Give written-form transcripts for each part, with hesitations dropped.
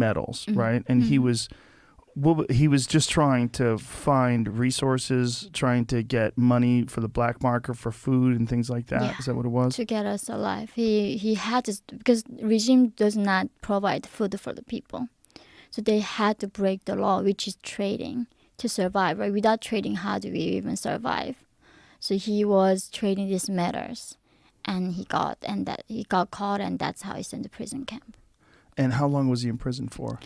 metals, right? And he was just trying to find resources, trying to get money for the black market for food and things like that. Yeah. Is that what it was? To get us alive. He had to, because regime does not provide food for the people. So they had to break the law, which is trading, to survive. Right? Without trading, how do we even survive? So he was trading these metals, and he got caught, and that's how he's sent to prison camp. And how long was he in prison for?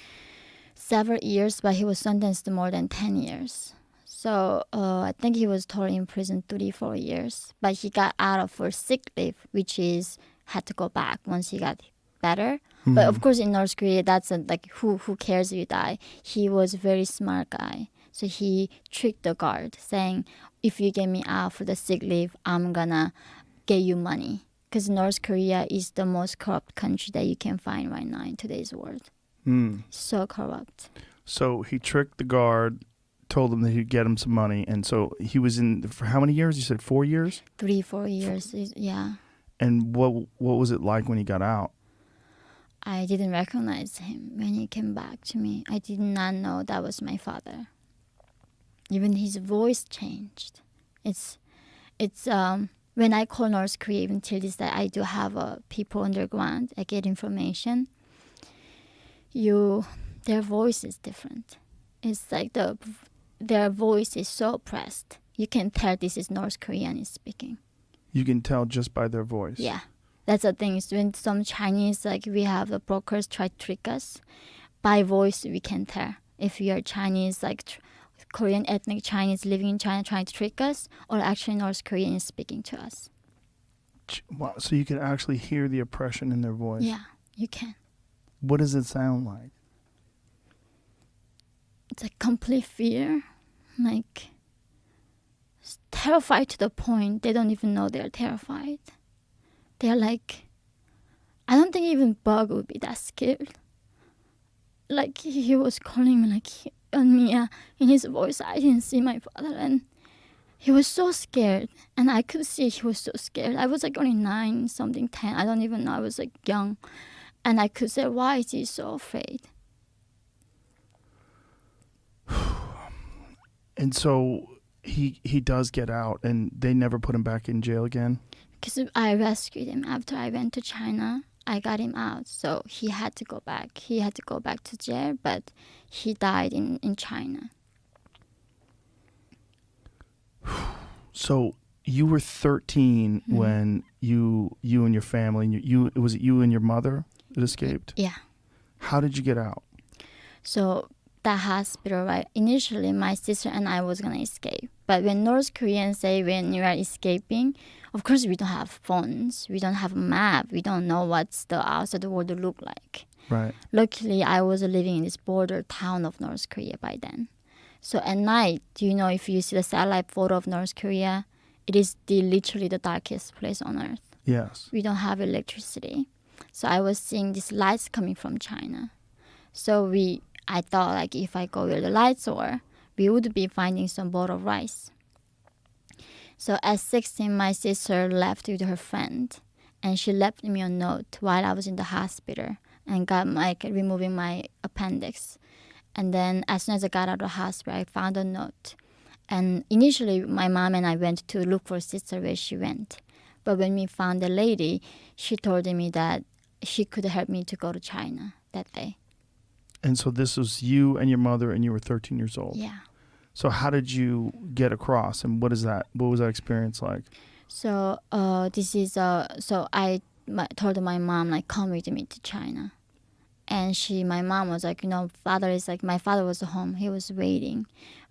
Several years, but he was sentenced to more than 10 years. So I think he was totally in prison 3-4 years. But he got out of for sick leave, which is had to go back once he got better. But of course, in North Korea, that's like who cares if you die. He was a very smart guy. So he tricked the guard, saying, if you get me out for the sick leave, I'm gonna get you money. Because North Korea is the most corrupt country that you can find right now in today's world. So corrupt. So he tricked the guard, told him that he'd get him some money, and so he was in for how many years? You said 4 years? 3-4 years, yeah. And what was it like when he got out? I didn't recognize him when he came back to me. I did not know that was my father. Even his voice changed. It's when I call North Korea, even till this day, I do have people underground. I get information. Their voice is different. It's like their voice is so oppressed. You can tell this is North Korean is speaking. You can tell just by their voice. Yeah, that's the thing. Is when some Chinese, like we have the brokers try to trick us, by voice we can tell if we are Chinese, like Korean ethnic Chinese living in China trying to trick us, or actually North Korean is speaking to us. Wow, so you can actually hear the oppression in their voice. Yeah, you can. What does it sound like? It's like complete fear, like terrified to the point they don't even know they're terrified. They're like, I don't think even Bug would be that scared. Like he was calling me like on me in his voice. I didn't see my father, and he was so scared, and I could see he was so scared. I was like only 9 something 10. I don't even know. I was like young, and I could say, why is he so afraid? And so he does get out, and they never put him back in jail again? Because I rescued him after I went to China. I got him out, so he had to go back. He had to go back to jail, but he died in China. So you were 13 when you and your family, was it you and your mother that escaped? Yeah. How did you get out? So that hospital, right? Initially, my sister and I was gonna escape, but when North Koreans say when you are escaping, of course we don't have phones, we don't have a map, we don't know what's the outside world look like. Right. Luckily, I was living in this border town of North Korea by then. So at night, do you know if you see the satellite photo of North Korea, it is literally the darkest place on earth. Yes. We don't have electricity. So I was seeing these lights coming from China. So I thought like if I go where the lights were, we would be finding some bowl of rice. So at 16, my sister left with her friend, and she left me a note while I was in the hospital and got removing my appendix. And then as soon as I got out of the hospital, I found a note. And initially, my mom and I went to look for sister where she went. But when we found the lady, she told me that she could help me to go to China that day. And so this was you and your mother, and you were 13 years old. Yeah. So how did you get across, and what was that experience like? So so I told my mom, like, come with me to China. And my mom was like, father is like, my father was home. He was waiting.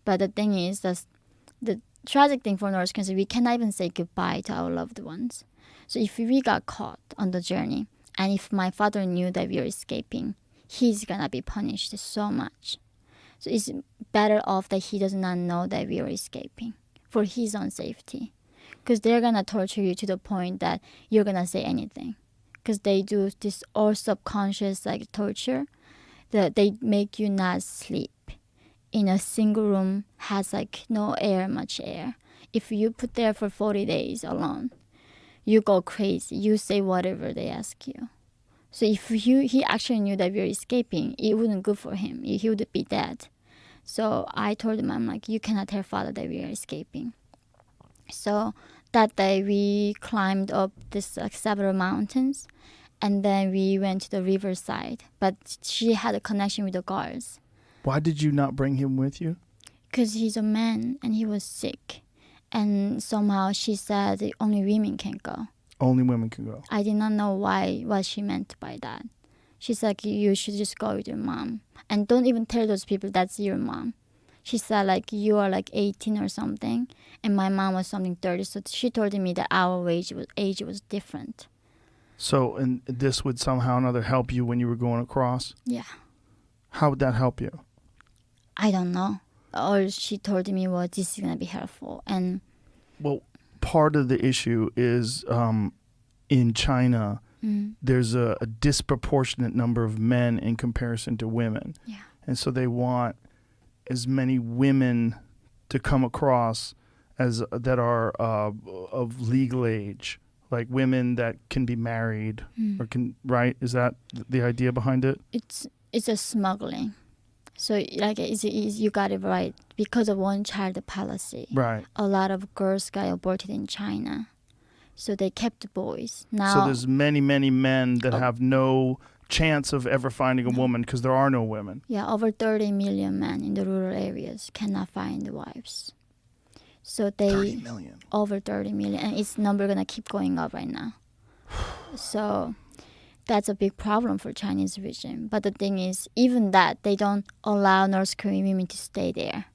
But the thing is, the tragic thing for North Korea, we cannot even say goodbye to our loved ones. So if we got caught on the journey, and if my father knew that we were escaping, he's going to be punished so much. So it's better off that he does not know that we are escaping for his own safety. Because they're going to torture you to the point that you're going to say anything. Because they do this all subconscious like torture that they make you not sleep. In a single room has like no air, much air. If you put there for 40 days alone, you go crazy. You say whatever they ask you. So if he actually knew that we were escaping, it wouldn't good for him. He would be dead. So I told him, I'm like, you cannot tell father that we are escaping. So that day we climbed up this several mountains, and then we went to the riverside. But she had a connection with the guards. Why did you not bring him with you? Because he's a man and he was sick. And somehow she said only women can go. Only women can go. I did not know what she meant by that. She's like, you should just go with your mom. And don't even tell those people that's your mom. She said, like, you are like 18 or something. And my mom was something 30. So she told me that our age was different. So, and this would somehow or another help you when you were going across? Yeah. How would that help you? I don't know. All she told me was this is going to be helpful. And well, part of the issue is in China, there's a disproportionate number of men in comparison to women. Yeah. And so they want as many women to come across as that are of legal age, like women that can be married or can, right? Is that the idea behind it? It's a smuggling. So like you got it right. Because of one child policy, right? A lot of girls got aborted in China. So they kept the boys. Now, so there's many men that have no chance of ever finding a woman because there are no women. Yeah, over 30 million men in the rural areas cannot find wives. So 30 million. Over 30 million, and its number gonna keep going up right now. So that's a big problem for Chinese regime. But the thing is, even that, they don't allow North Korean women to stay there.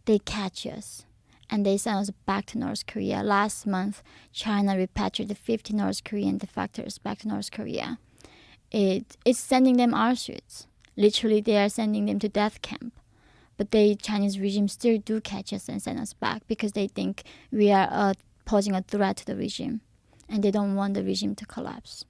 They catch us, and they send us back to North Korea. Last month, China repatriated 50 North Korean defectors back to North Korea. It's sending them Auschwitz. Literally, they are sending them to death camp. But the Chinese regime still do catch us and send us back because they think we are posing a threat to the regime, and they don't want the regime to collapse.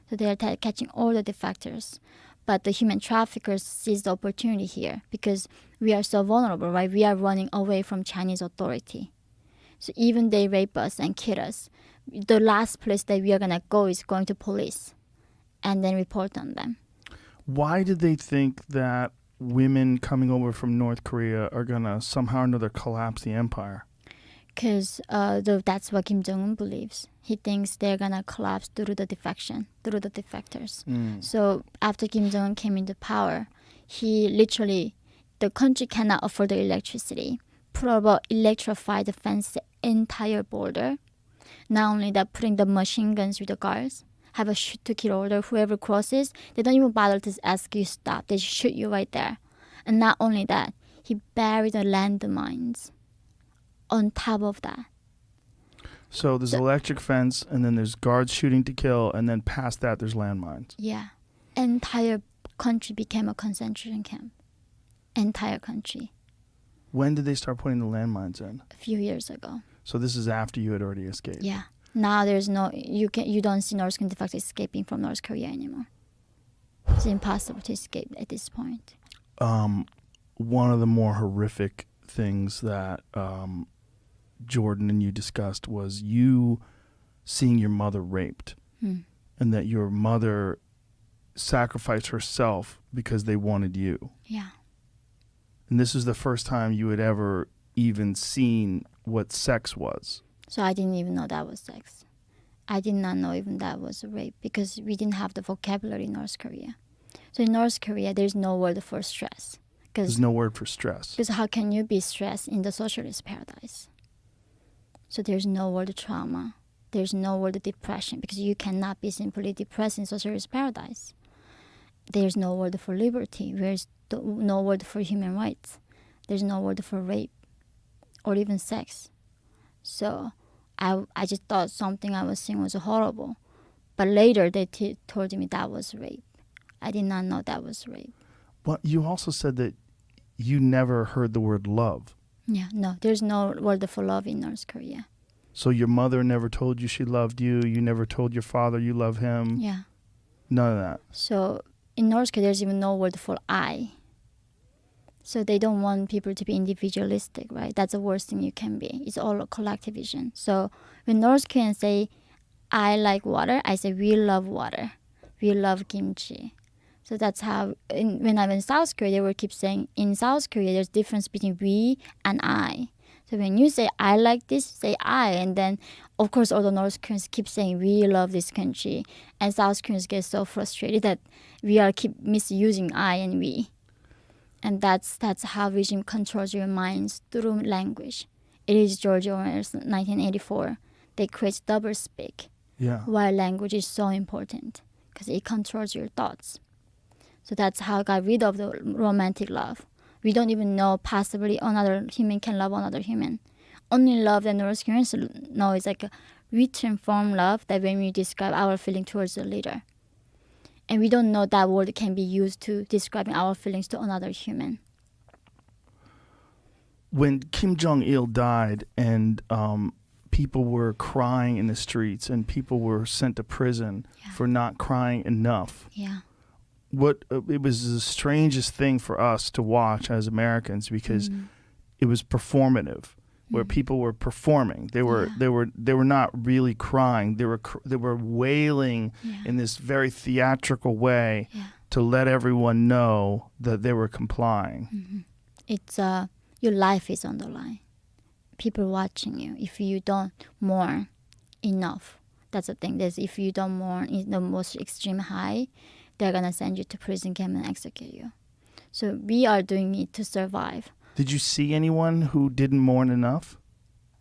So they are catching all the defectors. But the human traffickers seize the opportunity here because we are so vulnerable, right? We are running away from Chinese authority. So even they rape us and kill us, the last place that we are going to go is going to police and then report on them. Why did they think that women coming over from North Korea are going to somehow or another collapse the empire? Because that's what Kim Jong-un believes. He thinks they're going to collapse through the defection, through the defectors. So after Kim Jong-un came into power, he literally, the country cannot afford the electricity. Probably electrify the fence the entire border. Not only that, putting the machine guns with the guards, have a shoot to kill order. Whoever crosses, they don't even bother to ask you stop. They shoot you right there. And not only that, he buried the landmines on top of that. So there's electric fence, and then there's guards shooting to kill, and then past that there's landmines. Yeah. Entire country became a concentration camp. Entire country. When did they start putting the landmines in? A few years ago. So this is after you had already escaped. Yeah. Now there's no, you don't see North Korean defectors escaping from North Korea anymore. It's impossible to escape at this point. One of the more horrific things that Jordan and you discussed was you seeing your mother raped, and that your mother sacrificed herself because they wanted you. Yeah. And this is the first time you had ever even seen what sex was. So I didn't even know that was sex. I did not know even that was rape because we didn't have the vocabulary in North Korea. So in North Korea, there's no word for stress. There's no word for stress. Because how can you be stressed in the socialist paradise? So there's no word trauma. There's no word depression because you cannot be simply depressed in socialist paradise. There's no word for liberty. There's no word for human rights. There's no word for rape or even sex. So I just thought something I was seeing was horrible. But later they told me that was rape. I did not know that was rape. But you also said that you never heard the word love. Yeah, no, there's no word for love in North Korea. So your mother never told you she loved you. You never told your father you love him. Yeah. None of that. So in North Korea, there's even no word for I. So they don't want people to be individualistic, right? That's the worst thing you can be. It's all a collectivism. So when North Koreans say, I like water, I say, we love water. We love kimchi. So that's how, when I'm in South Korea, they will keep saying, in South Korea, there's difference between we and I. So when you say, I like this, say I. And then, of course, all the North Koreans keep saying, we love this country. And South Koreans get so frustrated that we are keep misusing I and we. And that's how regime controls your minds through language. It is George Orwell's 1984. They create doublespeak. Yeah. Why language is so important, because it controls your thoughts. So that's how I got rid of the romantic love. We don't even know possibly another human can love another human. Only love that North Koreans know is like a written form love, that when we describe our feeling towards the leader. And we don't know that word can be used to describing our feelings to another human. When Kim Jong-il died and people were crying in the streets and people were sent to prison for not crying enough. Yeah. It was the strangest thing for us to watch as Americans, because it was performative, where people were performing. They were not really crying. They were wailing in this very theatrical way to let everyone know that they were complying. It's your life is on the line. People watching you. If you don't mourn enough, that's the thing. If you don't mourn in the most extreme high, they're gonna send you to prison camp and execute you. So we are doing it to survive. Did you see anyone who didn't mourn enough?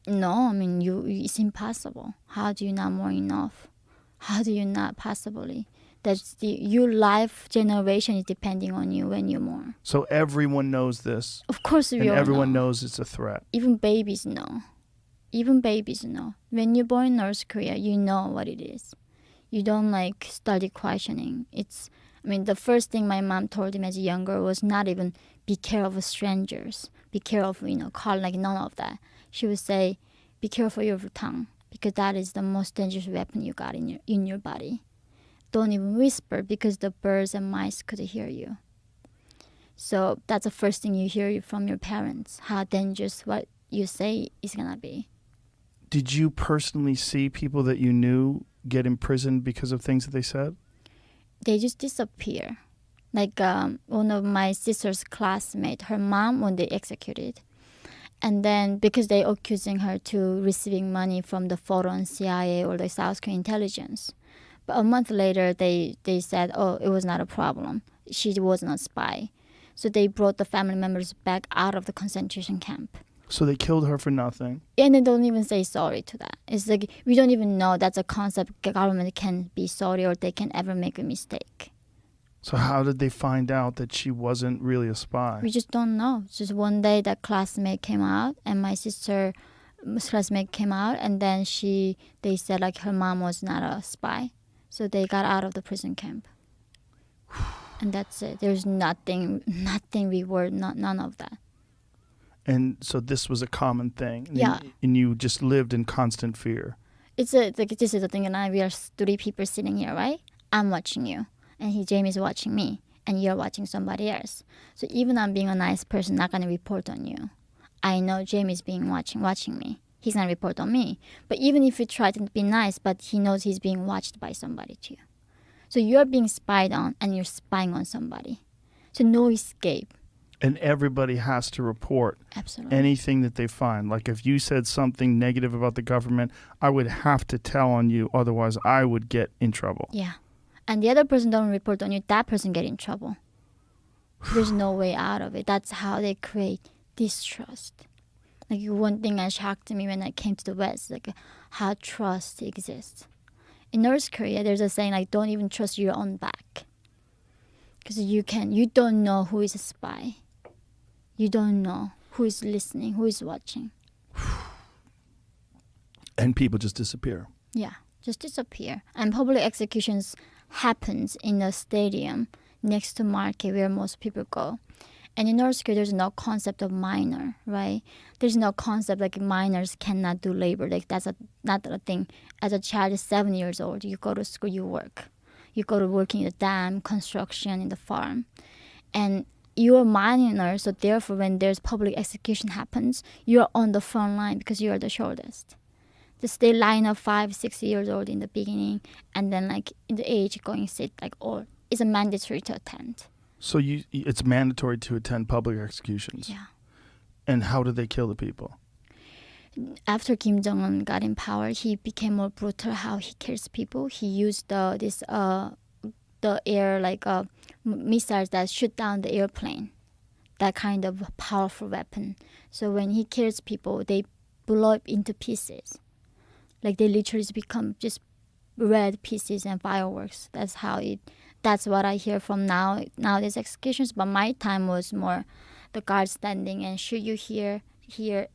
No, I mean, it's impossible. How do you not mourn enough? How do you not possibly? Your life generation is depending on you when you mourn. So everyone knows this. Of course, we and all everyone know. knows it's a threat. Even babies know. When you're born in North Korea, you know what it is. You don't study questioning. The first thing my mom told him as a young girl was not even be careful of strangers. Be careful, call, none of that. She would say, be careful of your tongue, because that is the most dangerous weapon you got in your body. Don't even whisper, because the birds and mice could hear you. So that's the first thing you hear from your parents, how dangerous what you say is gonna be. Did you personally see people that you knew get imprisoned because of things that they said? They just disappear. One of my sister's classmates, her mom, when they executed. And then because they accusing her to receiving money from the foreign CIA or the South Korean intelligence. But a month later, they said, oh, it was not a problem. She was not a spy. So they brought the family members back out of the concentration camp. So they killed her for nothing. And they don't even say sorry to that. It's like we don't even know that's a concept government can be sorry or they can ever make a mistake. So how did they find out that she wasn't really a spy? We just don't know. Just one day that classmate came out and my sister's classmate came out, and then they said her mom was not a spy. So they got out of the prison camp. And that's it. There's nothing reward, none of that. And so this was a common thing. Yeah. And you just lived in constant fear. This is the thing, and we are 3 people sitting here, right? I'm watching you, and Jamie's watching me, and you're watching somebody else. So even I'm being a nice person, not gonna report on you. I know Jamie's being watching me. He's gonna report on me. But even if you try to be nice, but he knows he's being watched by somebody too. So you're being spied on, and you're spying on somebody. So no escape. And everybody has to report Absolutely. anything that they find. Like if you said something negative about the government, I would have to tell on you. Otherwise, I would get in trouble. Yeah. And the other person don't report on you, that person get in trouble. There's no way out of it. That's how they create distrust. One thing that shocked me when I came to the West, how trust exists. In North Korea, there's a saying don't even trust your own back. Because you don't know who is a spy. You don't know who is listening, who is watching. And people just disappear. Yeah, just disappear. And public executions happens in a stadium next to market where most people go. And in North Korea, there's no concept of minor, right? There's no concept minors cannot do labor. That's not a thing. As a child, 7 years old, you go to school, you work. You go to work in the dam, construction, in the farm. And you're minor, so therefore when there's public execution happens, you're on the front line because you're the shortest. Just they line up 5-6 years old in the beginning, and then like in the age going sit like all. It's a mandatory to attend. So it's mandatory to attend public executions. Yeah. And how did they kill the people? After Kim Jong-un got in power, he became more brutal how he kills people. He used the air missiles that shoot down the airplane, that kind of powerful weapon. So when he kills people, they blow up into pieces. Like they literally become just red pieces and fireworks. That's what I hear from nowadays executions. But my time was more the guard standing and shoot you here,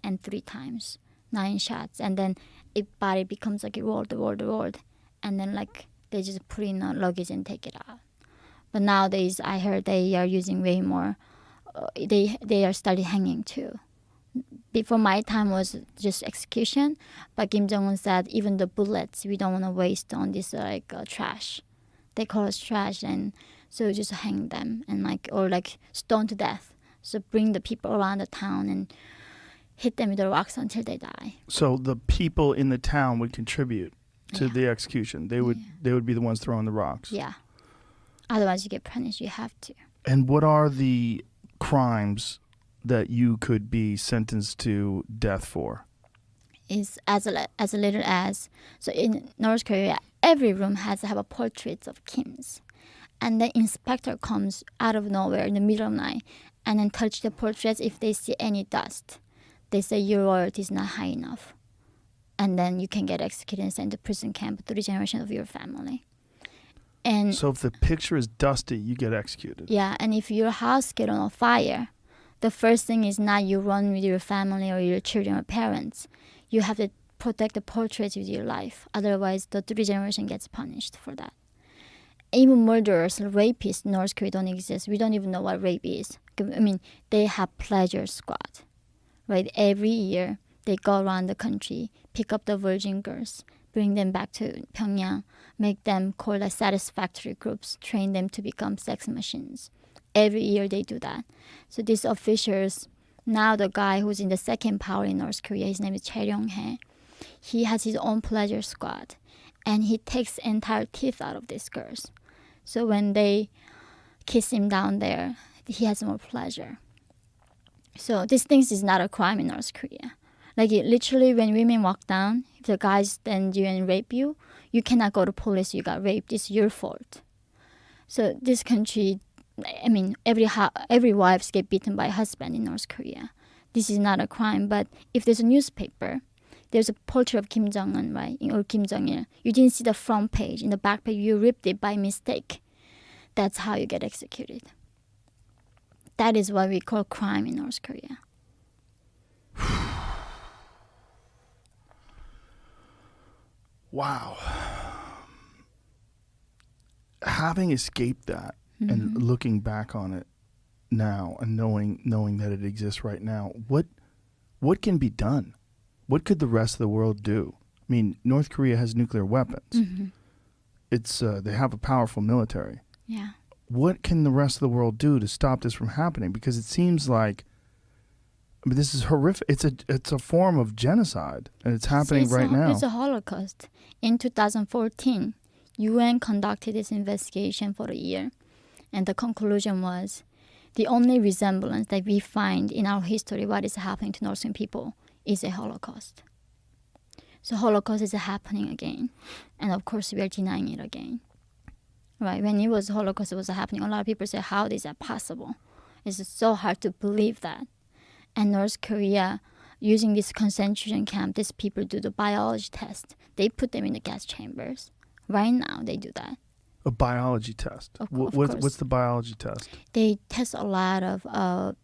and 3 times. 9 shots, and then it body becomes like a rolled, and then like they just put in a luggage and take it out. But nowadays, I heard they are using way more. They are started hanging too. Before my time was just execution, but Kim Jong Un said even the bullets we don't want to waste on this trash. They call us trash, and so just hang them and or stone to death. So bring the people around the town and hit them with the rocks until they die. So the people in the town would contribute to the execution. They would be the ones throwing the rocks. Yeah. Otherwise you get punished. You have to. And what are the crimes that you could be sentenced to death for? Is as little as, so in North Korea, every room has to have a portrait of Kim's. And the inspector comes out of nowhere in the middle of the night and then touch the portraits if they see any dust. They say your royalty is not high enough. And then you can get executed and sent to prison camp 3 generations of your family. And so if the picture is dusty, you get executed. Yeah, and if your house get on fire, the first thing is not you run with your family or your children or parents. You have to protect the portraits with your life. Otherwise, the 3 generation gets punished for that. Even murderers, rapists in North Korea don't exist. We don't even know what rape is. I mean, they have pleasure squad. Right, every year they go around the country, pick up the virgin girls, bring them back to Pyongyang, make them call as satisfactory groups, train them to become sex machines. Every year they do that. So these officials, now the guy who's in the second power in North Korea, his name is Chae Ryong-hae, he has his own pleasure squad, and he takes entire teeth out of these girls. So when they kiss him down there, he has more pleasure. So these things is not a crime in North Korea. Literally when women walk down, if the guys stand you and rape you, you cannot go to police, you got raped, it's your fault. So this country, I mean, every wives get beaten by a husband in North Korea. This is not a crime, but if there's a newspaper, there's a portrait of Kim Jong-un, right, or Kim Jong-il. You didn't see the front page, in the back page, you ripped it by mistake. That's how you get executed. That is what we call crime in North Korea. Wow. Having escaped that and looking back on it now and knowing that it exists right now, what can be done? What could the rest of the world do? I mean, North Korea has nuclear weapons. Mm-hmm. It's they have a powerful military. Yeah. What can the rest of the world do to stop this from happening? Because it seems like, I mean, this is horrific. It's a form of genocide, and it's happening right now. It's a Holocaust. In 2014, UN conducted this investigation for a year, and the conclusion was the only resemblance that we find in our history, what is happening to Northern people, is a Holocaust. So Holocaust is happening again, and of course we are denying it again. Right, when it was Holocaust, it was happening. A lot of people say, how is that possible? It's so hard to believe that. And North Korea, using this concentration camp, these people do the biology test. They put them in the gas chambers. Right now, they do that. A biology test? Of course. What's the biology test? They test a lot of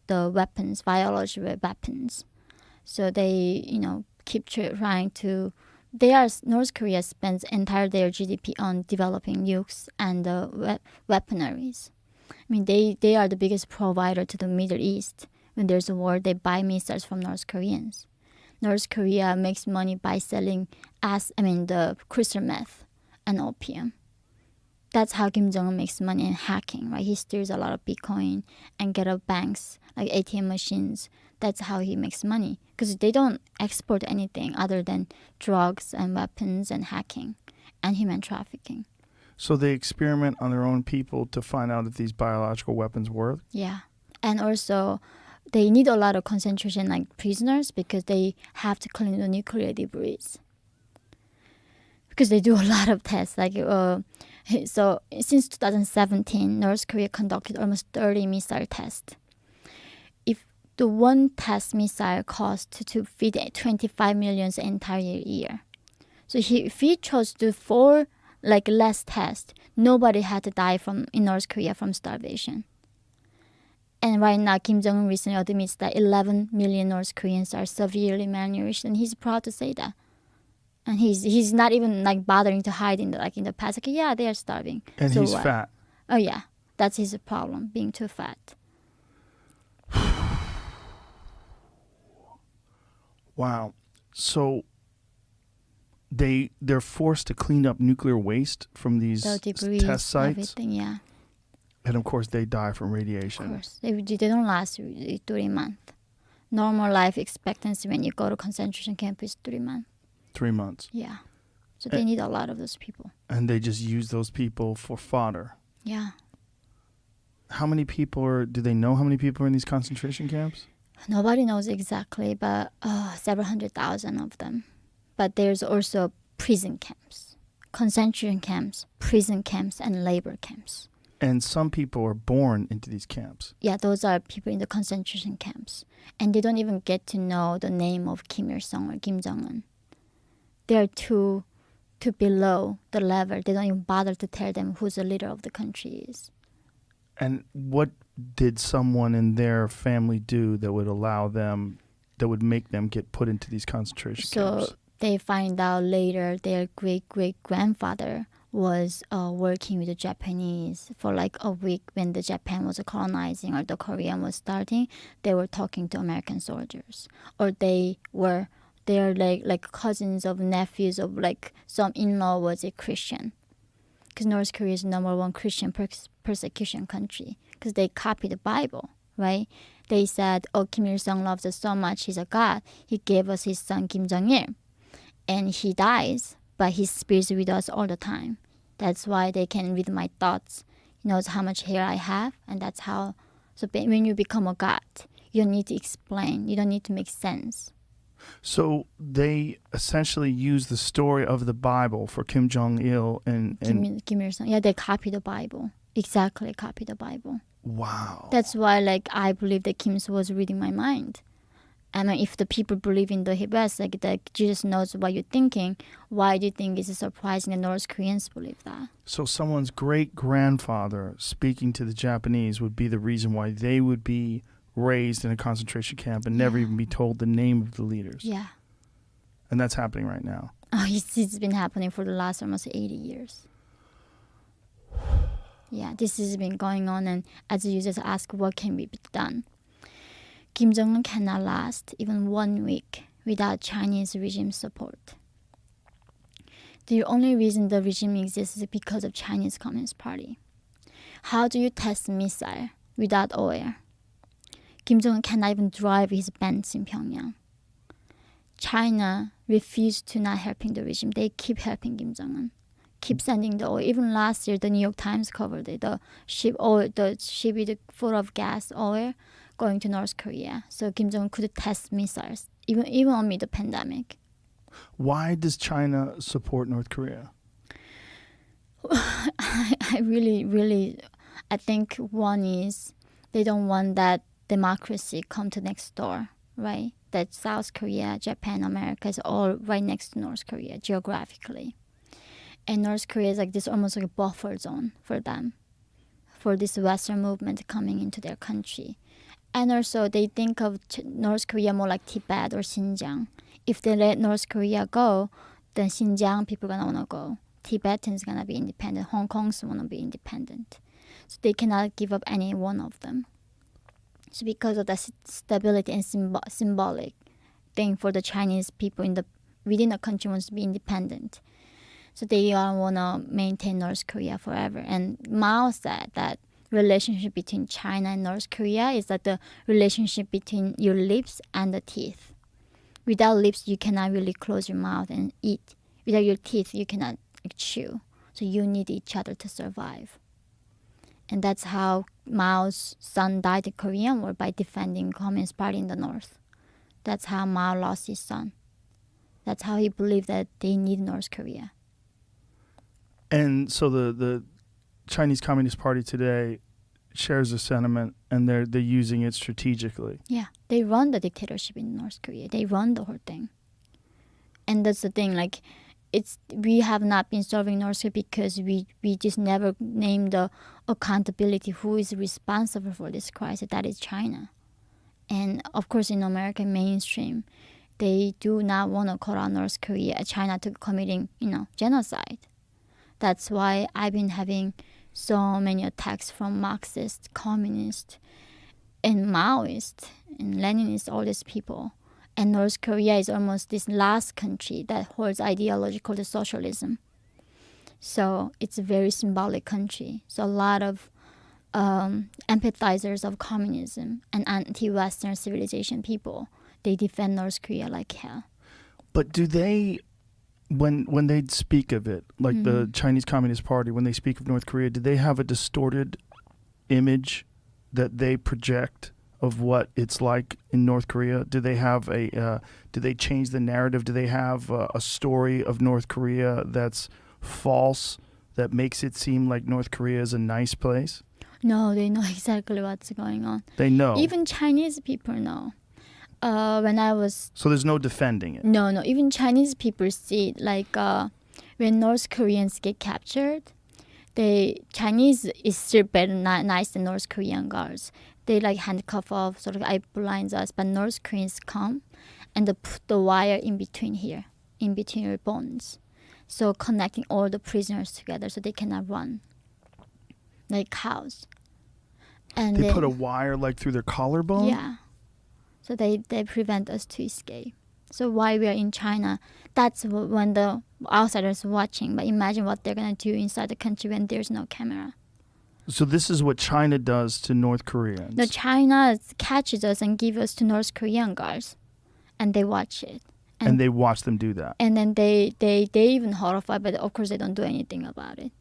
the weapons, biological weapons. So they, keep trying to... North Korea spends entire their GDP on developing nukes and weaponaries. I mean, they are the biggest provider to the Middle East. When there's a war, they buy missiles from North Koreans. North Korea makes money by selling the crystal meth and opium. that's how Kim Jong-un makes money in hacking, right? He steals a lot of Bitcoin and get up banks, like ATM machines. That's how he makes money. Because they don't export anything other than drugs and weapons and hacking and human trafficking. So they experiment on their own people to find out if these biological weapons work? Yeah. And also, they need a lot of concentration like prisoners because they have to clean the nuclear debris. Because they do a lot of tests. So since 2017, North Korea conducted almost 30 missile tests. If the one test missile cost to feed 25 million the entire year. So if he chose to do 4 less tests, nobody had to die in North Korea from starvation. And right now, Kim Jong-un recently admits that 11 million North Koreans are severely malnourished, and he's proud to say that. And he's not even bothering to hide in the past. Yeah, they are starving. And so he's what? fat. Oh yeah, that's his problem, being too fat. Wow. So they're forced to clean up nuclear waste from these The debris, test sites, everything, yeah. and of course they die from radiation. Of course, they don't last 3 months. Normal life expectancy when you go to concentration camp is 3 months. 3 months. Yeah, so they need a lot of those people. And they just use those people for fodder. Yeah. How many people do they know how many people are in these concentration camps? Nobody knows exactly, but several 100,000 of them. But there's also prison camps, concentration camps, prison camps, and labor camps. And some people are born into these camps. Yeah, those are people in the concentration camps. And they don't even get to know the name of Kim Il-sung or Kim Jong-un. They're too below the level. They don't even bother to tell them who the leader of the country is. And what did someone in their family do that would make them get put into these concentration camps? So they find out later their great-great-grandfather was working with the Japanese for a week when the Japan was colonizing or the Korean was starting. They were talking to American soldiers, or they're like cousins of nephews of some in-law was a Christian, because North Korea is the #1 Christian persecution country because they copied the Bible, right? They said, "Oh, Kim Il-sung loves us so much; he's a god. He gave us his son Kim Jong-il, and he dies, but his spirit is with us all the time. That's why they can read my thoughts. He knows how much hair I have, and that's how." So when you become a god, you don't need to explain. You don't need to make sense. So they essentially use the story of the Bible for Kim Jong-il and Kim Il-sung. Yeah, they copy the Bible. Exactly, copy the Bible. wow. That's why I believe that Kim was reading my mind. I mean, if the people believe in the West, that Jesus knows what you're thinking, why do you think it's surprising that North Koreans believe that? So someone's great-grandfather speaking to the Japanese would be the reason why they would be raised in a concentration camp and never even be told the name of the leaders. Yeah. And that's happening right now. Oh, it's been happening for the last almost 80 years. Yeah, this has been going on, and as you just ask, what can be done? Kim Jong-un cannot last even 1 week without Chinese regime support. The only reason the regime exists is because of Chinese Communist Party. How do you test missile without oil? Kim Jong-un cannot even drive his Benz in Pyongyang. China refused to not helping the regime. They keep helping Kim Jong-un, keep sending the oil. Even last year, the New York Times covered it. The ship with full of gas oil going to North Korea. So Kim Jong-un could test missiles, even amid the pandemic. Why does China support North Korea? I really, I think one is they don't want that democracy come to next door, right? That South Korea, Japan, America is all right next to North Korea geographically. And North Korea is this almost like a buffer zone for them, for this Western movement coming into their country. And also they think of North Korea more like Tibet or Xinjiang. If they let North Korea go, then Xinjiang people are going to want to go. Tibetans going to be independent. Hong Kong's want to be independent. So they cannot give up any one of them. So because of the stability and symbolic thing for the Chinese people within the country wants to be independent, So they want to maintain North Korea forever. And Mao said that relationship between China and North Korea is like the relationship between your lips and the teeth. Without lips, you cannot really close your mouth and eat. Without your teeth, you cannot chew. So you need each other to survive. And that's how Mao's son died in Korean War, by defending Communist Party in the North. That's how Mao lost his son. That's how he believed that they need North Korea. And so the Chinese Communist Party today shares a sentiment, and they're using it strategically. Yeah, they run the dictatorship in North Korea. They run the whole thing. And that's the thing, like, we have not been serving North Korea because we just never named the accountability who is responsible for this crisis. That is China. And of course, in American mainstream, they do not want to call out North Korea, China, to committing, genocide. That's why I've been having so many attacks from Marxist, communist, and Maoist, and Leninist, all these people. And North Korea is almost this last country that holds ideology called socialism. So it's a very symbolic country. So a lot of empathizers of communism and anti-Western civilization people, they defend North Korea like hell. But do they, when they speak of it, like the Chinese Communist Party, when they speak of North Korea, do they have a distorted image that they project of what it's like in North Korea? Do they have do they change the narrative? Do they have a story of North Korea that's false, that makes it seem like North Korea is a nice place? No, they know exactly what's going on. They know. Even Chinese people know. When I was... So there's no defending it? No. Even Chinese people see it. Like when North Koreans get captured, Chinese is still better, not nice than North Korean guards. They like handcuff off, sort of eye blinds us. But North Koreans come and they put the wire in between here, in between your bones. So connecting all the prisoners together so they cannot run. Like cows. And they put a wire like through their collarbone? Yeah. So they prevent us to escape. So while we are in China, that's when the outsiders are watching. But imagine what they're going to do inside the country when there's no camera. So this is what China does to North Koreans? No, China catches us and gives us to North Korean guards. And they watch it. And they watch them do that? And then they even horrified, but of course they don't do anything about it.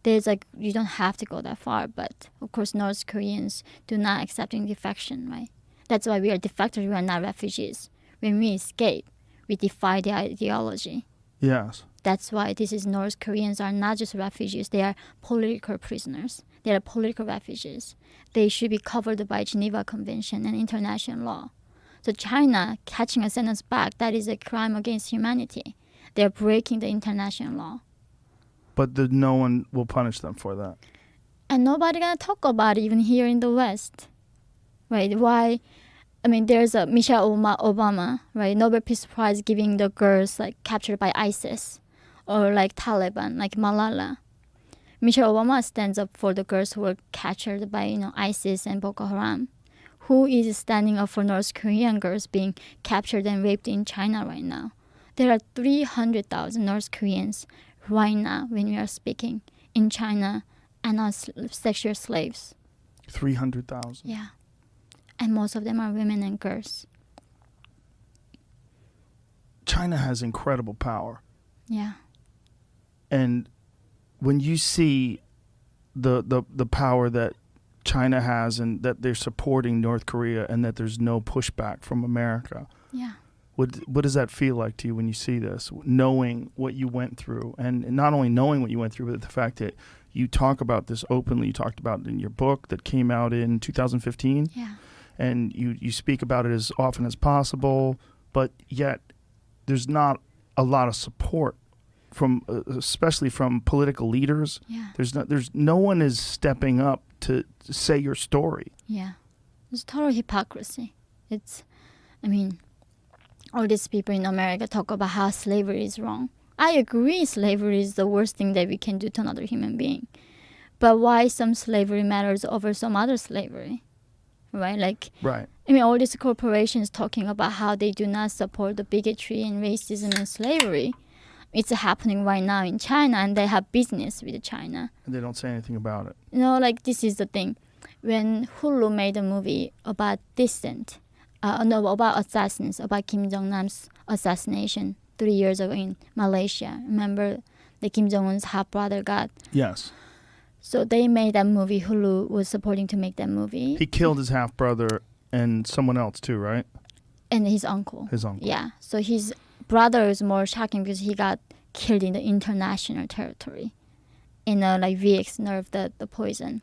There's like, you don't have to go that far, but of course North Koreans do not accept defection, right? That's why we are defectors, we are not refugees. When we escape, we defy the ideology. Yes. That's why North Koreans are not just refugees, they are political prisoners. They are political refugees. They should be covered by Geneva Convention and international law. So China catching us, send us back, that is a crime against humanity. They are breaking the international law. But no one will punish them for that. And nobody gonna talk about it, even here in the West. Right? Why? I mean, there's a Michelle Obama, right? Nobel Peace Prize giving the girls like captured by ISIS or like Taliban, like Malala. Michelle Obama stands up for the girls who were captured by ISIS and Boko Haram. Who is standing up for North Korean girls being captured and raped in China right now? There are 300,000 North Koreans right now when we are speaking in China and are sexual slaves. 300,000? Yeah. And most of them are women and girls. China has incredible power. Yeah. And when you see the power that China has and that they're supporting North Korea and that there's no pushback from America. Yeah. What does that feel like to you when you see this, knowing what you went through, and not only knowing what you went through, but the fact that you talk about this openly, you talked about it in your book that came out in 2015, yeah, and you speak about it as often as possible, but yet there's not a lot of support from, especially from political leaders. Yeah. There's no one is stepping up to say your story. Yeah. It's total hypocrisy. All these people in America talk about how slavery is wrong. I agree slavery is the worst thing that we can do to another human being. But why some slavery matters over some other slavery? Right? Right. All these corporations talking about how they do not support the bigotry and racism and slavery. It's happening right now in China, and they have business with China. And they don't say anything about it. You know, like this is the thing. When Hulu made a movie about about assassins, about Kim Jong-nam's assassination 3 years ago in Malaysia. Remember, the Kim Jong-un's half brother got. Yes. So they made that movie. Hulu was supporting to make that movie. He killed his half brother and someone else too, right? And his uncle. His uncle. Yeah. So his brother is more shocking because he got killed in the international territory, in a like VX nerve, the poison.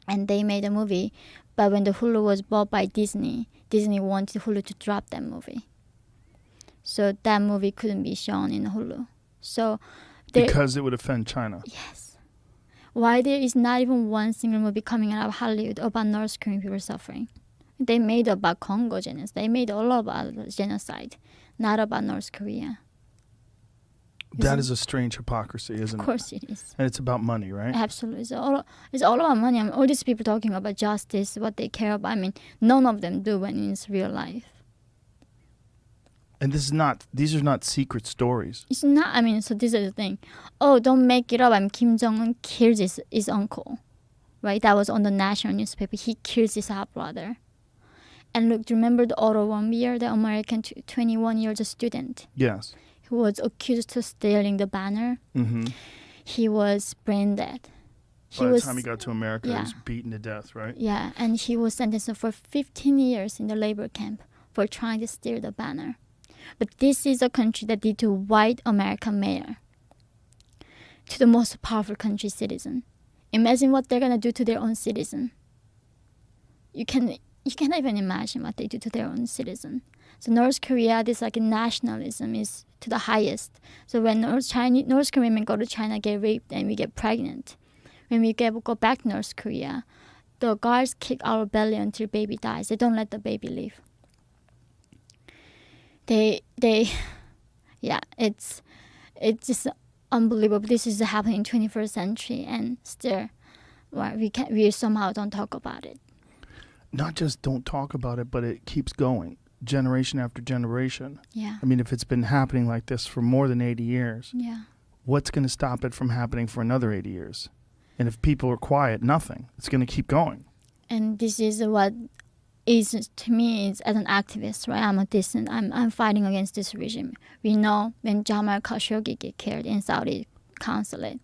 And they made a movie, but when the Hulu was bought by Disney wanted Hulu to drop that movie. So that movie couldn't be shown in Hulu. So because it would offend China. Yes. Why there is not even one single movie coming out of Hollywood about North Korean people suffering? They made about Congo genocide. They made all about genocide, not about North Korea. That is a strange hypocrisy, isn't it? Of course it is. And it's about money, right? Absolutely. It's all about money. I mean, all these people talking about justice, what they care about. I mean, none of them do when it's real life. And these are not secret stories. It's not. I mean, so this is the thing. Oh, don't make it up. I mean, Kim Jong-un killed his uncle, right? That was on the national newspaper. He killed his half brother. And look, do you remember the Otto Warmbier, the American 21-year-old student? Yes. Who was accused of stealing the banner. Mm-hmm. He was brain dead. By the time he got to America, yeah. he was beaten to death, right? Yeah, and he was sentenced for 15 years in the labor camp for trying to steal the banner. But this is a country that did to white American mayor, to the most powerful country citizen. Imagine what they're gonna do to their own citizen. You cannot even imagine what they do to their own citizen. So North Korea, this like nationalism is to the highest. So when North Korean women go to China, get raped, and we get pregnant, when we go back to North Korea, the guards kick our belly until baby dies. They don't let the baby live. Yeah, it's just unbelievable. This is happening in 21st century, and still, we somehow don't talk about it. Not just don't talk about it, but it keeps going, generation after generation. Yeah. I mean, if it's been happening like this for more than 80 years, yeah. What's going to stop it from happening for another 80 years? And if people are quiet, nothing. It's going to keep going. And this is what is, to me, is as an activist, right? I'm a dissident. I'm fighting against this regime. We know when Jamal Khashoggi get killed in Saudi consulate,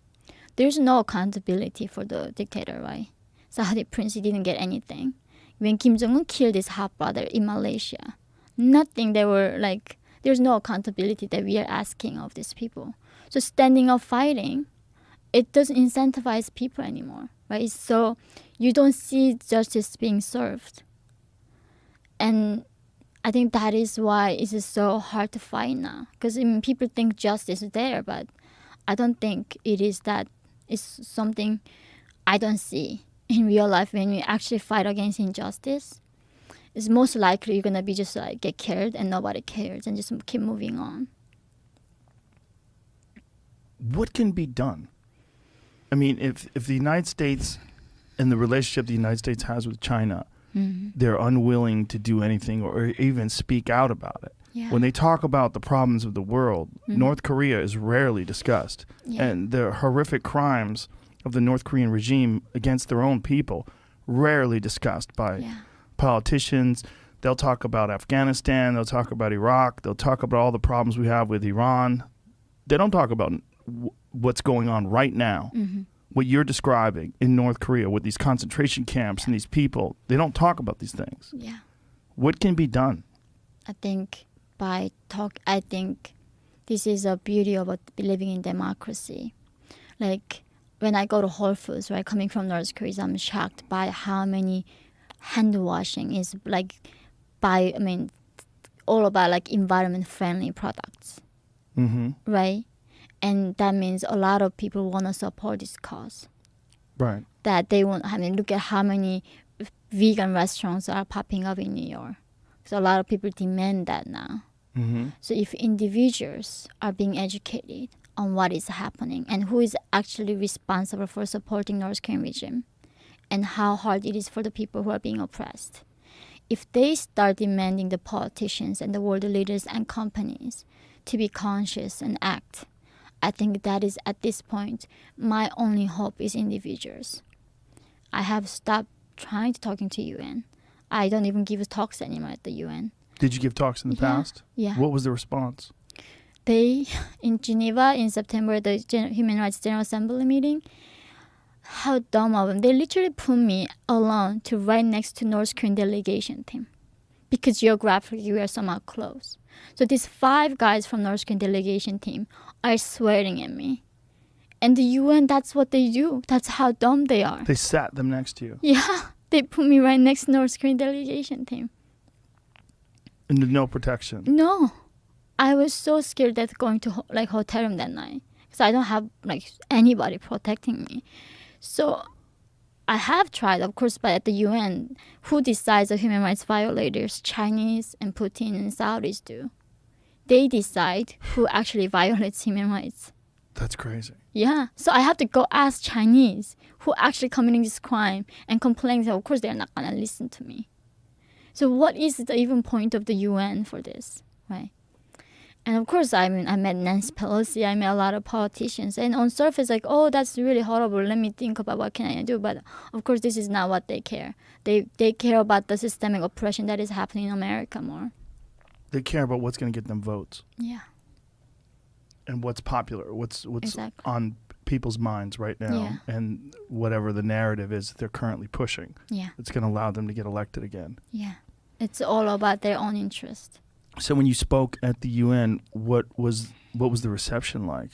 there's no accountability for the dictator, right? Saudi prince didn't get anything. When Kim Jong-un killed his half brother in Malaysia, nothing. They were like, there's no accountability that we are asking of these people. So standing up fighting, it doesn't incentivize people anymore, right? So you don't see justice being served. And I think that is why it is so hard to fight now. Because I mean, people think justice is there, but I don't think it is that. It's something I don't see in real life. When we actually fight against injustice, it's most likely you're going to be just like get killed and nobody cares and just keep moving on. What can be done? I mean, if the United States and the relationship the United States has with China, they're unwilling to do anything or even speak out about it. Yeah. When they talk about the problems of the world, North Korea is rarely discussed. Yeah. And the horrific crimes of the North Korean regime against their own people, rarely discussed by politicians. They'll talk about Afghanistan, they'll talk about Iraq, they'll talk about all the problems we have with Iran. They don't talk about what's going on right now. What you're describing in North Korea with these concentration camps and these people, they don't talk about these things. Yeah. What can be done? I think this is a beauty about living in democracy. Like when I go to Whole Foods, right, coming from North Korea, I'm shocked by how many hand washing is like all about like environment friendly products. Right? And that means a lot of people want to support this cause. Right. That they want, look at how many vegan restaurants are popping up in New York. So a lot of people demand that now. So if individuals are being educated on what is happening and who is actually responsible for supporting North Korean regime and how hard it is for the people who are being oppressed, if they start demanding the politicians and the world leaders and companies to be conscious and act, I think that is at this point my only hope is individuals. I have stopped trying to talking to UN. I don't even give talks anymore at the UN. Did you give talks in the past? Yeah. What was the response? They, in Geneva in September, the Human Rights General Assembly meeting, how dumb of them. They literally put me alone to right next to North Korean delegation team because geographically we are somehow close. So these 5 guys from North Korean delegation team are swearing at me. And the UN, that's what they do. That's how dumb they are. They sat them next to you. Yeah, they put me right next to North Korean delegation team. And no protection. No. I was so scared that going to hotel room that night. Because I don't have anybody protecting me. So I have tried, of course, but at the UN, who decides the human rights violators? Chinese and Putin and Saudis do. They decide who actually violates human rights. That's crazy. Yeah. So I have to go ask Chinese who actually committing this crime and complain. So of course they're not going to listen to me. So what is the even point of the UN for this, right? And of course, I met Nancy Pelosi. I met a lot of politicians. And on surface, oh, that's really horrible. Let me think about what can I do. But of course, this is not what they care. They care about the systemic oppression that is happening in America more. They care about what's going to get them votes. Yeah. And what's popular, what's Exactly. on people's minds right now, Yeah. and whatever the narrative is that they're currently pushing. Yeah. It's going to allow them to get elected again. Yeah. It's all about their own interest. So when you spoke at the UN, what was the reception like?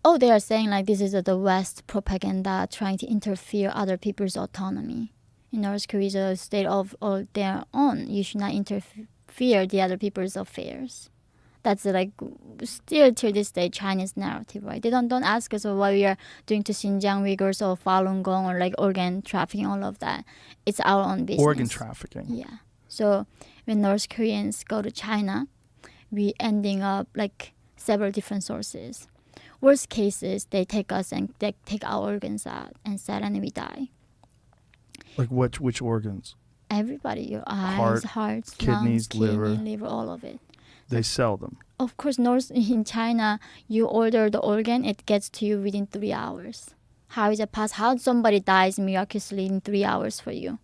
Oh, they are saying this is the West propaganda trying to interfere other people's autonomy. In North Korea is a state of their own. You should not interfere the other people's affairs. That's still to this day Chinese narrative, right? They don't ask us what we are doing to Xinjiang Uyghurs or Falun Gong or organ trafficking, all of that. It's our own business. Organ trafficking. Yeah. So when North Koreans go to China, we ending up several different sources. Worst cases, they take us and they take our organs out and sell and we die. Like which organs? Everybody, your eyes, hearts, kidneys, lungs, liver, all of it. They sell them. Of course, in China, you order the organ, it gets to you within 3 hours. How is it possible? How somebody dies miraculously in 3 hours for you?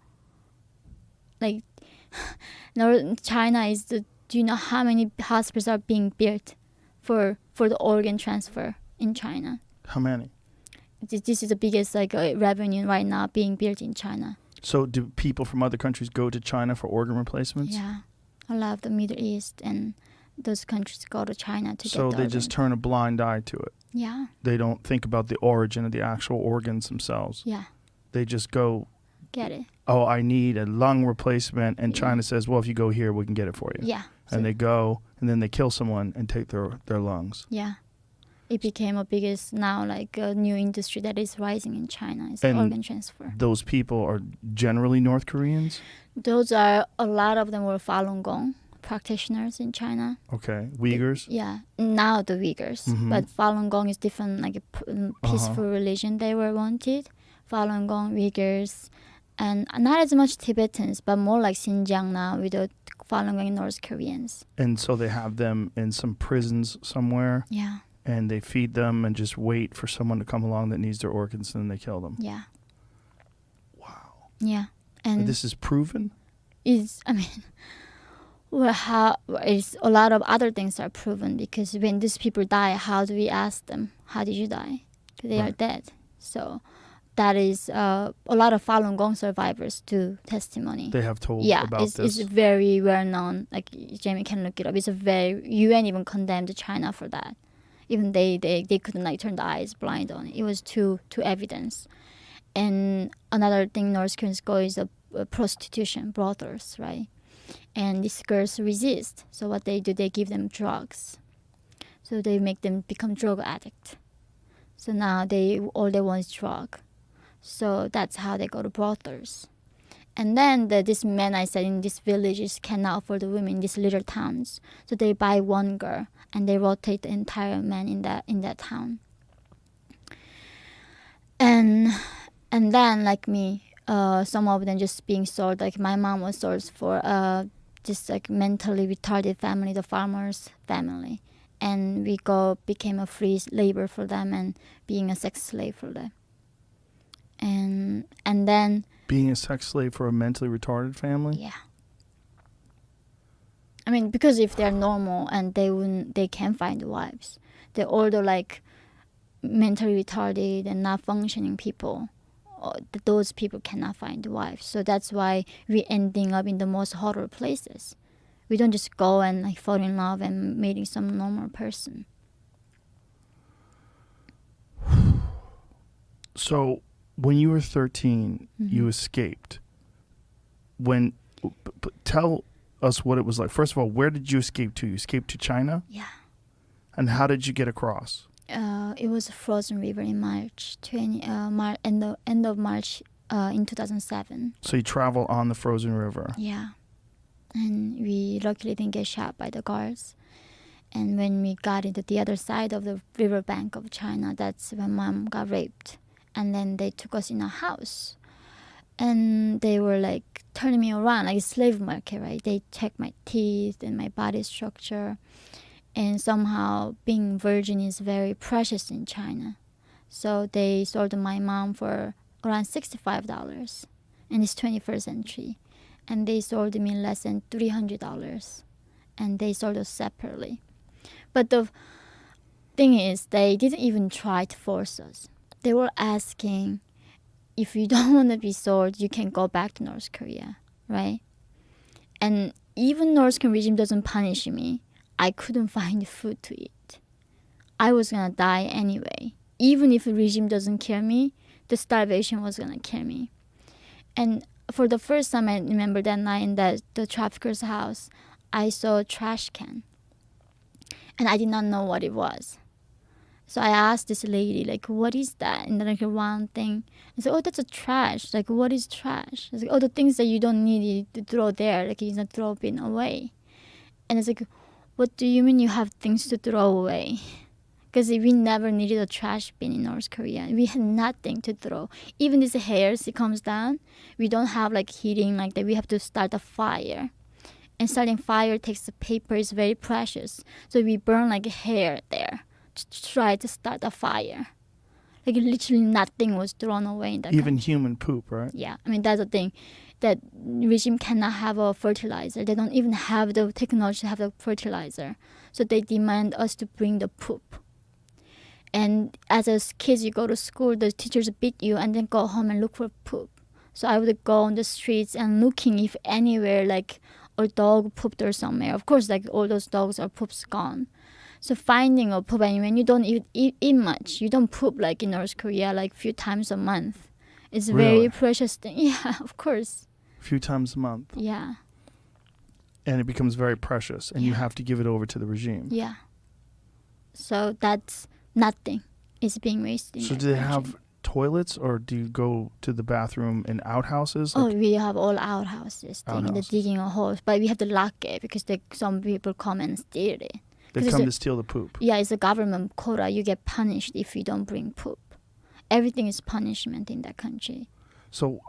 China is do you know how many hospitals are being built for the organ transfer in China? How many? This is the biggest revenue right now being built in China. So do people from other countries go to China for organ replacements? Yeah, a lot of the Middle East and those countries go to China to get the So they organ. just turn a blind eye to it. Yeah. They don't think about the origin of the actual organs themselves. Yeah. They just go, Get it. oh, I need a lung replacement. And Yeah. China says, well, if you go here, we can get it for you. Yeah. And they go, and then they kill someone and take their lungs. Yeah. It became a biggest now a new industry that is rising in China. It's And organ transfer. Those people are generally North Koreans? Those are a lot of them were Falun Gong practitioners in China. Okay. Uyghurs? Yeah, now the Uyghurs. Mhm. But Falun Gong is different, a peaceful religion they were wanted. Falun Gong, Uyghurs, and not as much Tibetans, but more like Xinjiang now with the Falun Gong North Koreans. And so they have them in some prisons somewhere, Yeah, and they feed them and just wait for someone to come along that needs their organs, and then they kill them. yeah, Wow. yeah. And This is proven? it's a lot of other things are proven because when these people die, how do we ask them, how did you die? They are Right. dead. So that is a lot of Falun Gong survivors do testimony. They have told Yeah, about it's this. very well known. Jamie can look it up. It's UN even condemned China for that. Even they couldn't turn the eyes blind on it. It was too evidence. And another thing North Koreans go is prostitution, brothels, right? And these girls resist. So what they do, they give them drugs. So they make them become drug addict. So now all they want is drug. So that's how they go to brothels. And then this man I said in these villages cannot afford the women in these little towns. So they buy one girl and they rotate the entire man in that town. And then like me, some of them just being sold. Like my mom was sold for just mentally retarded family, the farmer's family. and we became a free labor for them and being a sex slave for them. And then Being a sex slave for a mentally retarded family? yeah. I mean, because if they're normal and they can find wives. They're older, like mentally retarded and not functioning people. Those people cannot find wives. So that's why we ending up in the most horror places. We don't just go and like fall in love and meeting some normal person. So when you were 13, you escaped. Tell us what it was like. First of all, where did you escape to? You escaped to China? Yeah. And how did you get across? It was a frozen river in March, end of March in 2007. So you travel on the frozen river. Yeah. And we luckily didn't get shot by the guards. And when we got into the other side of the riverbank of China, that's when Mom got raped. And then they took us in a house. And they were like turning me around like a slave market, right? They checked my teeth and my body structure. And somehow being virgin is very precious in China. So they sold my mom for around $65. And it's 21st century. And they sold me less than $300. And they sold us separately. But the thing is, they didn't even try to force us. They were asking, if you don't want to be sold, you can go back to North Korea, right? And even North Korean regime doesn't punish me. I couldn't find food to eat. I was going to die anyway. Even if the regime doesn't kill me, the starvation was going to kill me. And for the first time, I remember that night in the trafficker's house, I saw a trash can. And I did not know what it was. So I asked this lady, like, what is that? And then like a round thing. I said, oh, that's a trash. Like, what is trash? I was like, oh, the things that you don't need to throw there. Like, you can throw it away. And it's like, what do you mean you have things to throw away? Because we never needed a trash bin in North Korea. We had nothing to throw. Even these hairs, it comes down. We don't have like heating like that. We have to start a fire. And starting fire takes the paper is very precious. So we burn like hair there to try to start a fire. Like literally nothing was thrown away in that Even country. human poop, right? Yeah, I mean that's the thing. That regime cannot have a fertilizer. They don't even have the technology to have the fertilizer. So they demand us to bring the poop. And as a kids, you go to school, the teachers beat you and then go home and look for poop. So I would go on the streets and looking if anywhere like a dog pooped or somewhere. Of course, like all those dogs are poop's gone. So finding a poop, and when you don't eat much, you don't poop like in North Korea like few times a month. It's a Really? very precious thing. Yeah, of course. A few times a month. Yeah. And it becomes very precious, and you have to give it over to the regime. Yeah. So that's nothing is being wasted. So do they have toilets, or do you go to the bathroom in outhouses? Oh, we have all outhouses thing, Outhouses. digging a hole, but we have to lock it because some people come and steal it. They come to steal the poop. Yeah, it's a government quota. You get punished if you don't bring poop. Everything is punishment in that country. So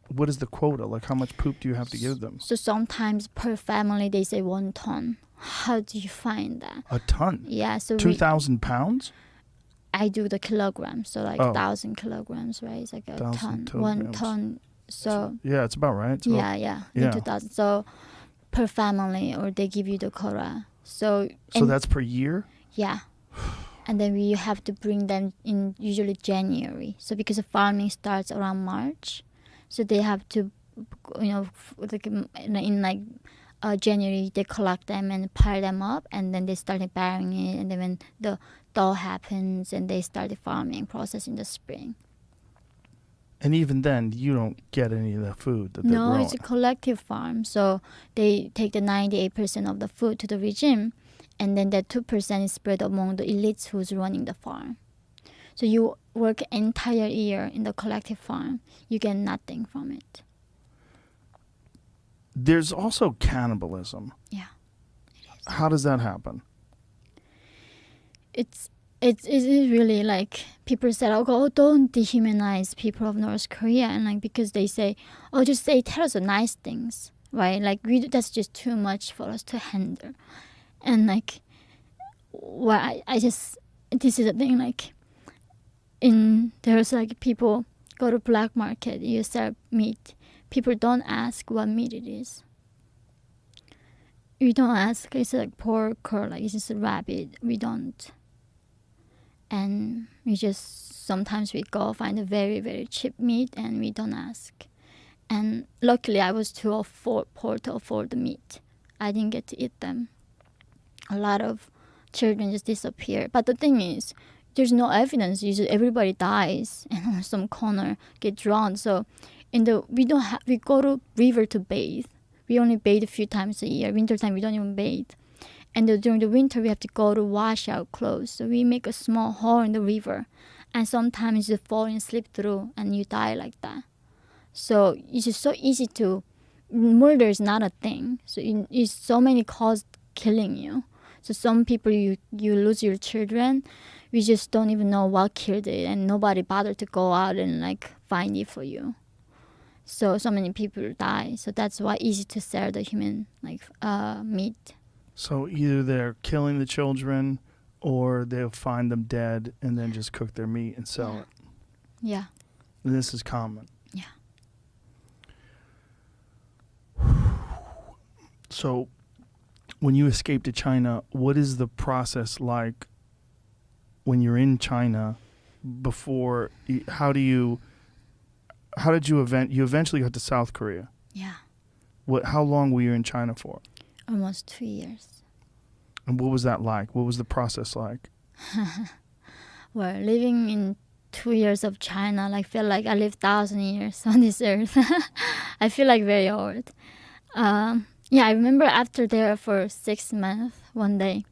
what is the quota? Like how much poop do you have to give them? So sometimes per family they say 1 ton. How do you find that? A ton? Yeah, so 2,000 pounds? I do the kilograms, so like 1,000 kilograms, right? It's like a 1,000 ton, 1 kilograms. ton. So Yeah, it's about right. It's about, yeah, yeah. 2,000. So per family, or they give you the quota. So that's per year? Yeah. And then we have to bring them in usually January. So because the farming starts around March, so they have to, like in January they collect them and pile them up, and then they started burying it, and then when the thaw happens, and they start the farming process in the spring. And even then, you don't get any of the food that they're No, growing. it's a collective farm. So they take the 98% of the food to the regime, and then that 2% is spread among the elites who's running the farm. So you work entire year in the collective farm. You get nothing from it. There's also cannibalism. Yeah. How does that happen? It's really like people said, oh, don't dehumanize people of North Korea, and like because they say, oh, just tell us the nice things, right? Like that's just too much for us to handle, and like well, I just, this is the thing, like, there's like people go to black market, you sell meat. People don't ask what meat it is. We don't ask, it's like pork or like it's just a rabbit. We don't. And we just, sometimes we go find a very, very cheap meat and we don't ask. And luckily I was too poor to afford the meat. I didn't get to eat them. A lot of children just disappear. But the thing is, there's no evidence. Usually everybody dies and on some corner get drowned. So we go to river to bathe. We only bathe a few times a year. Wintertime we don't even bathe. And during the winter we have to go to wash our clothes. So we make a small hole in the river. And sometimes you fall and slip through and you die like that. So it's just so easy to, murder is not a thing. So it's so many causes killing you. So some people, you lose your children, we just don't even know what killed it, and nobody bothered to go out and like find it for you. So many people die. So that's why easy to sell the human like meat. So either they're killing the children, or they'll find them dead and then just cook their meat and sell it. Yeah. And this is common. Yeah. So when you escape to China, what is the process like when you're in China before? How did you eventually got to South Korea? Yeah. How long were you in China for? Almost 2 years. And what was that like? What was the process like? Well, living in 2 years of China, like feel like I lived 1,000 years on this earth. I feel like very old. Yeah, I remember after there for 6 months, one day,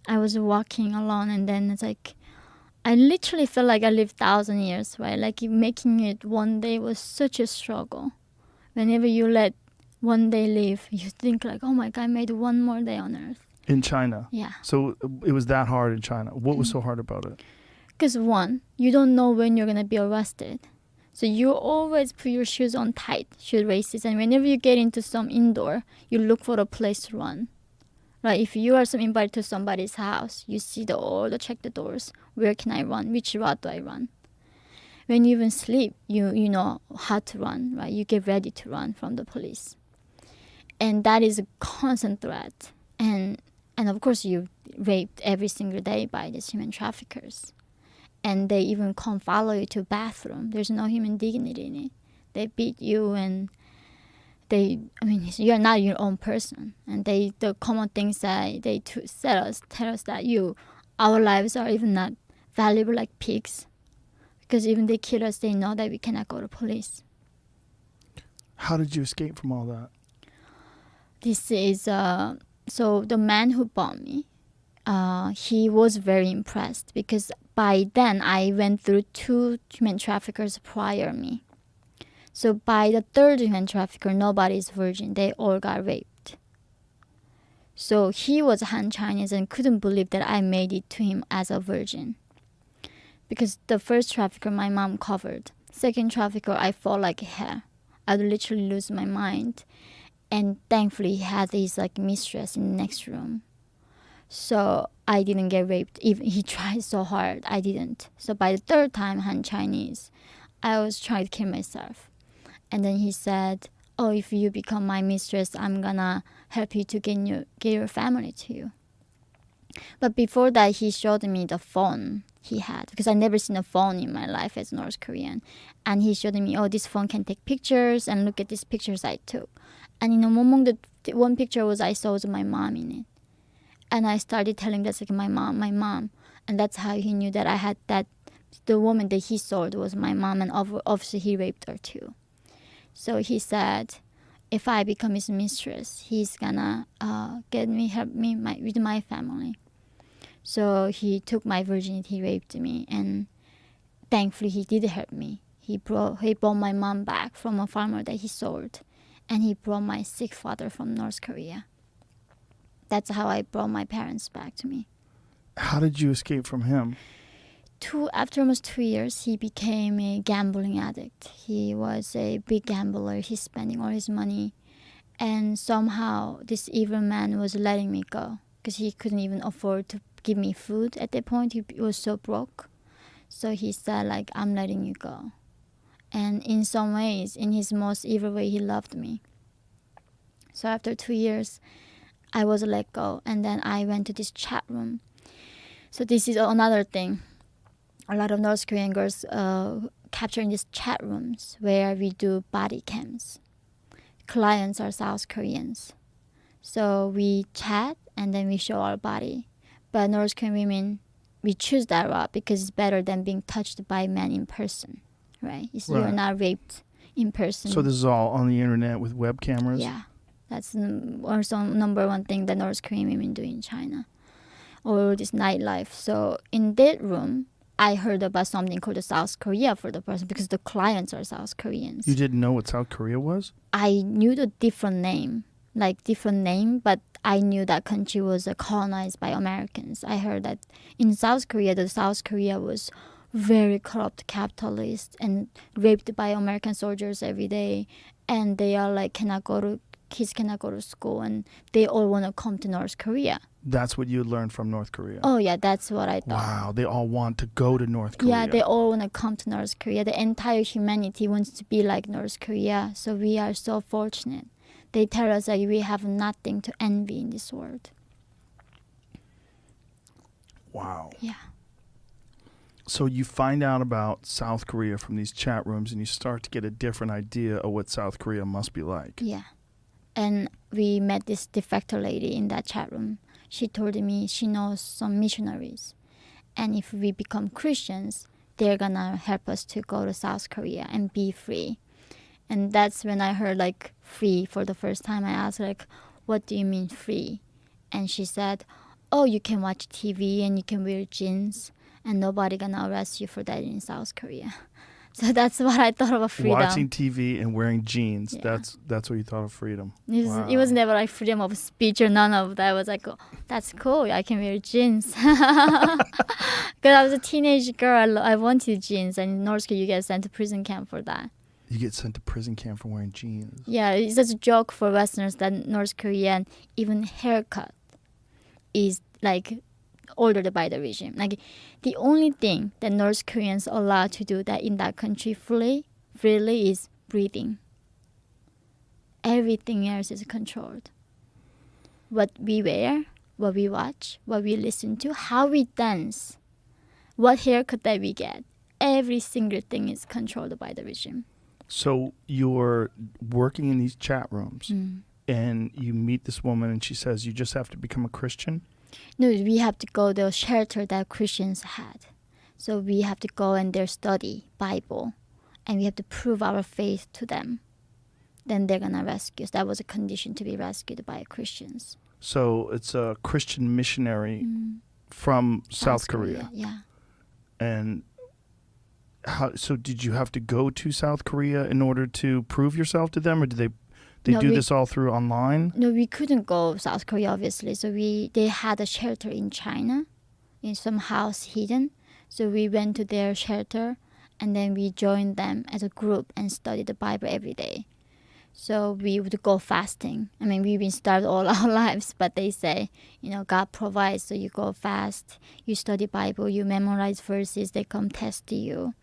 I was walking alone, and then it's like, I literally felt like I lived 1,000 years, right? Like making it one day was such a struggle. Whenever you let one day live, you think like, oh my God, I made one more day on earth. In China? Yeah. So it was that hard in China. What was so hard about it? Because one, you don't know when you're going to be arrested. So you always put your shoes on tight, shoe laces, and whenever you get into some indoor, you look for a place to run. Right? If you are invited to somebody's house, you see check the doors. Where can I run? Which route do I run? When you even sleep, you know how to run, right? You get ready to run from the police. And that is a constant threat. And of course, you're raped every single day by these human traffickers. And they even come follow you to bathroom. There's no human dignity in it. They beat you, and you're not your own person. And the common things that they tell us that our lives are even not valuable like pigs. Because even they kill us, they know that we cannot go to police. How did you escape from all that? This is, so the man who bought me, he was very impressed because by then I went through 2 human traffickers prior me. So by the 3rd human trafficker, nobody is virgin. They all got raped. So he was Han Chinese and couldn't believe that I made it to him as a virgin. Because the first trafficker, my mom covered. Second trafficker, I fought like hell. I'd literally lose my mind. And thankfully, he had his mistress in the next room. So I didn't get raped. Even he tried so hard, I didn't. So by the 3rd time, Han Chinese, I was trying to kill myself. And then he said, oh, if you become my mistress, I'm gonna help you to get your family to you. But before that, he showed me the phone he had, because I never seen a phone in my life as North Korean. And he showed me, oh, this phone can take pictures, and look at these pictures I took. And in among the one picture I saw my mom in it. And I started telling that's like my mom. And that's how he knew that I had that, the woman that he sold was my mom, and obviously he raped her too. So he said, if I become his mistress, he's gonna help me with my family. So he took my virginity, he raped me, and thankfully he did help me. He brought my mom back from a farmer that he sold, and he brought my sick father from North Korea. That's how I brought my parents back to me. How did you escape from him? After almost 2 years, he became a gambling addict. He was a big gambler. He's spending all his money. And somehow this evil man was letting me go because he couldn't even afford to give me food at that point. He was so broke. So he said, like, I'm letting you go. And in some ways, in his most evil way, he loved me. So after 2 years, I was let go. And then I went to this chat room. So this is another thing. A lot of North Korean girls capture in these chat rooms where we do body cams. Clients are South Koreans. So we chat and then we show our body. But North Korean women, we choose that route because it's better than being touched by men in person, right? You're Right. not raped in person. So this is all on the internet with web cameras? Yeah. That's also number one thing that North Korean women do in China. Or this nightlife. So in that room, I heard about something called the South Korea for the person because the clients are South Koreans. You didn't know what South Korea was? I knew the different name, but I knew that country was colonized by Americans. I heard that in South Korea, the South Korea was very corrupt capitalist and raped by American soldiers every day. And they are like, kids cannot go to school and they all want to come to North Korea. That's what you learned from North Korea? Oh, yeah, that's what I thought. Wow, they all want to go to North Korea. Yeah, they all want to come to North Korea. The entire humanity wants to be like North Korea. So we are so fortunate. They tell us that we have nothing to envy in this world. Wow. Yeah. So you find out about South Korea from these chat rooms and you start to get a different idea of what South Korea must be like. Yeah. And we met this de facto lady in that chat room. She told me she knows some missionaries. And if we become Christians, they're going to help us to go to South Korea and be free. And that's when I heard like free for the first time. I asked like, what do you mean free? And she said, oh, you can watch TV and you can wear jeans and nobody going to arrest you for that in South Korea. So that's what I thought of freedom. Watching TV and wearing jeans, Yeah. that's what you thought of freedom. It was never like freedom of speech or none of that. I was like, oh, that's cool. I can wear jeans. Because I was a teenage girl. I wanted jeans. And in North Korea, you get sent to prison camp for that. You get sent to prison camp for wearing jeans. Yeah, it's just a joke for Westerners that North Korean, even haircut is like ordered by the regime. Like the only thing that North Koreans are allowed to do that in that country freely is breathing. Everything else is controlled. What we wear, what we watch, what we listen to, how we dance, what haircut that we get, every single thing is controlled by the regime. So you're working in these chat rooms and you meet this woman and she says you just have to become a Christian? No, we have to go to the shelter that Christians had. So we have to go and there study Bible. And we have to prove our faith to them. Then they're going to rescue us. That was a condition to be rescued by Christians. So it's a Christian missionary from South Korea. Yeah. And so did you have to go to South Korea in order to prove yourself to them, or did they do this all through online? No, we couldn't go South Korea, obviously. So they had a shelter in China, in some house hidden. So we went to their shelter, and then we joined them as a group and studied the Bible every day. So we would go fasting. I mean, we've been starved all our lives, but they say, God provides, so you go fast, you study Bible, you memorize verses, they come test you.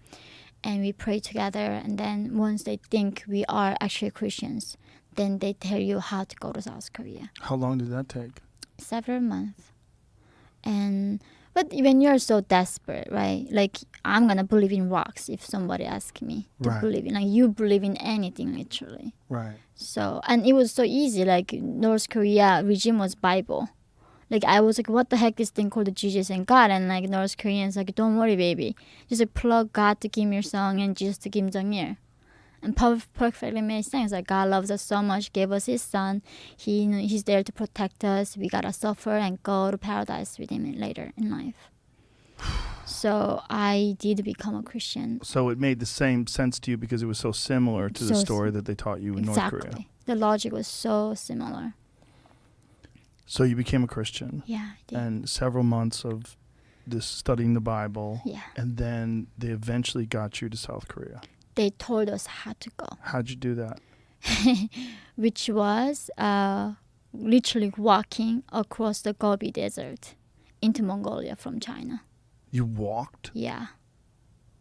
And we pray together, and then once they think we are actually Christians, then they tell you how to go to South Korea. How long did that take? Several months. But when you're so desperate, right? Like, I'm going to believe in rocks if somebody asks me to believe in. Like, you believe in anything, literally. Right. So, and it was so easy. Like, North Korea regime was Bible. Like, I was like, what the heck, this thing called Jesus and God? And, like, North Koreans, like, don't worry, baby. Just like, plug God to Kim Il-sung and Jesus to Kim Jong-il. And perfectly made sense. Like, God loves us so much, gave us his son. He's there to protect us. We gotta suffer and go to paradise with him later in life. So I did become a Christian. So it made the same sense to you because it was so similar to the story that they taught you in North Korea. Exactly. The logic was so similar. So you became a Christian. Yeah, I did. And several months of this studying the Bible. Yeah. And then they eventually got you to South Korea. They told us how to go. How'd you do that? Which was literally walking across the Gobi Desert into Mongolia from China. You walked? Yeah.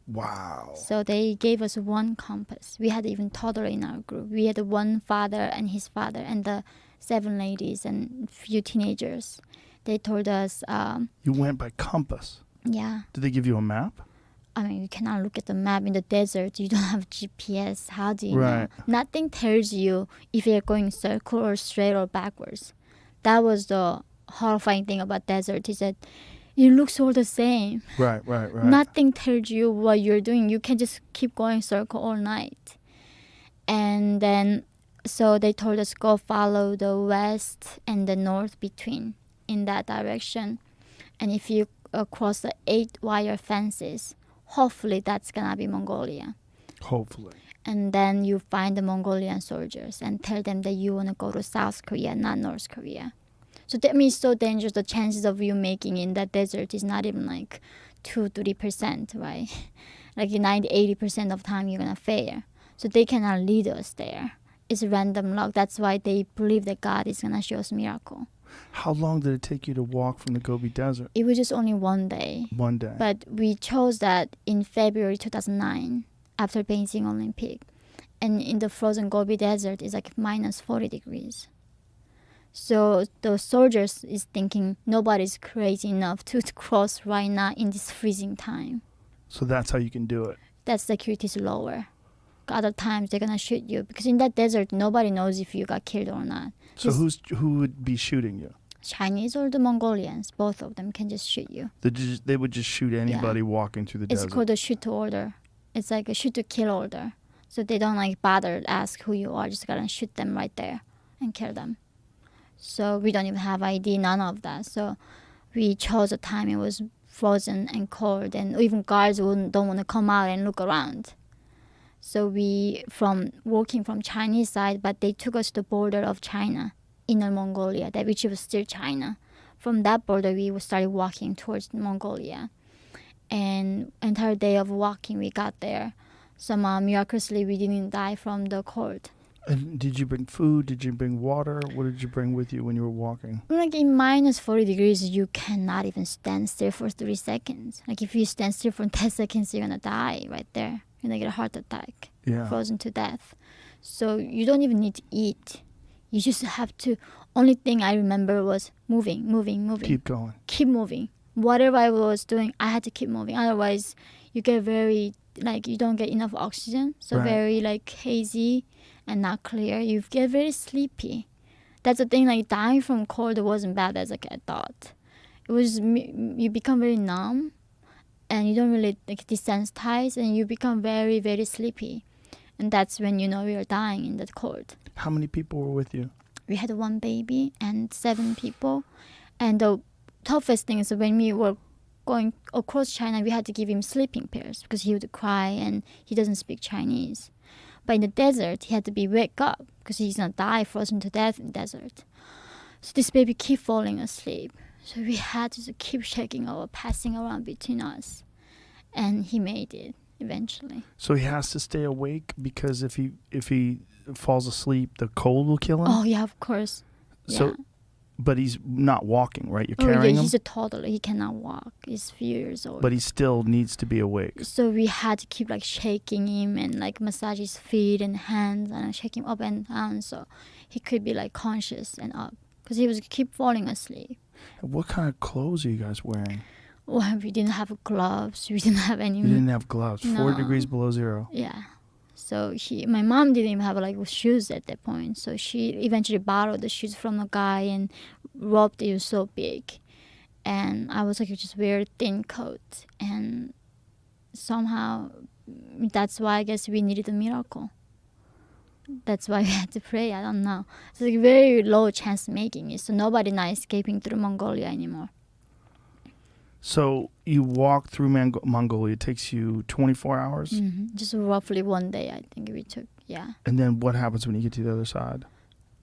Wow. So they gave us one compass. We had even toddler in our group. We had one father and his father and the 7 ladies and few teenagers. They told us, You went by compass. yeah. Did they give you a map? I mean, you cannot look at the map in the desert. You don't have GPS. How do you know? Right. Nothing tells you if you're going circle or straight or backwards. That was the horrifying thing about desert is that it looks all the same. Right. Nothing tells you what you're doing. You can just keep going circle all night. And then, so they told us go follow the west and the north between in that direction. And if you cross the 8-wire fences, hopefully that's gonna be Mongolia. Hopefully. And then you find the Mongolian soldiers and tell them that you wanna go to South Korea, not North Korea. So that means so dangerous. The chances of you making in that desert is not even like 2-3%, right? Like 90-80% of time you're gonna fail. So they cannot lead us there. It's random luck. That's why they believe that God is gonna show us miracle. How long did it take you to walk from the Gobi Desert? It was just only one day. One day. But we chose that in February 2009 after Beijing Olympic. And in the frozen Gobi Desert, it's like minus 40 degrees. So the soldiers is thinking nobody's crazy enough to cross right now in this freezing time. So that's how you can do it. That security is lower. Other times they're gonna shoot you because in that desert nobody knows if you got killed or not. So who would be shooting you? Chinese or the Mongolians, both of them can just shoot you. They would just shoot anybody walking through the desert. It's called a shoot to order. It's like a shoot to kill order. So they don't like bother to ask who you are. Just gotta shoot them right there and kill them. So we don't even have ID, none of that. So we chose a time it was frozen and cold, and even guards don't want to come out and look around. So we walking from Chinese side, but they took us to the border of China, Inner Mongolia, which was still China. From that border, we started walking towards Mongolia. And entire day of walking, we got there. Somehow, miraculously, we didn't die from the cold. And did you bring food? Did you bring water? What did you bring with you when you were walking? Like in minus 40 degrees, you cannot even stand still for 3 seconds. Like if you stand still for 10 seconds, you're gonna die right there. You're gonna get a heart attack, frozen to death. So you don't even need to eat. You just have to. Only thing I remember was moving. Keep going. Keep moving. Whatever I was doing, I had to keep moving. Otherwise, you get very you don't get enough oxygen. So very hazy and not clear. You get very sleepy. That's the thing. Like dying from cold wasn't bad as I thought. It was you become very numb, and you don't really desensitize, and you become very very sleepy, and that's when you know you're dying in that cold. How many people were with you? We had 1 baby and 7 people, and the toughest thing is when we were going across China, we had to give him sleeping pills because he would cry and he doesn't speak Chinese. But in the desert, he had to be wake up because he's gonna die frozen to death in the desert. So this baby keep falling asleep. So we had to keep shaking or passing around between us, and he made it eventually. So he has to stay awake because if he falls asleep, the cold will kill him. Oh yeah, of course. So, yeah. But he's not walking, right? You're carrying him? He's a toddler. He cannot walk. He's a few years old. But he still needs to be awake. So we had to keep shaking him and massage his feet and hands and shake him up and down so he could be conscious and up because he was keep falling asleep. What kind of clothes are you guys wearing? Well, we didn't have gloves. We didn't have any. You didn't have gloves. No. 4 degrees below zero. Yeah. So my mom didn't even have shoes at that point. So she eventually borrowed the shoes from a guy and roped it was so big. And I was just wear a thin coat. And somehow that's why I guess we needed a miracle. That's why we had to pray. I don't know. It's very low chance making it. So nobody not escaping through Mongolia anymore. So you walk through Mongolia. It takes you 24 hours? Mm-hmm. Just roughly 1 day, I think we took, yeah. And then what happens when you get to the other side?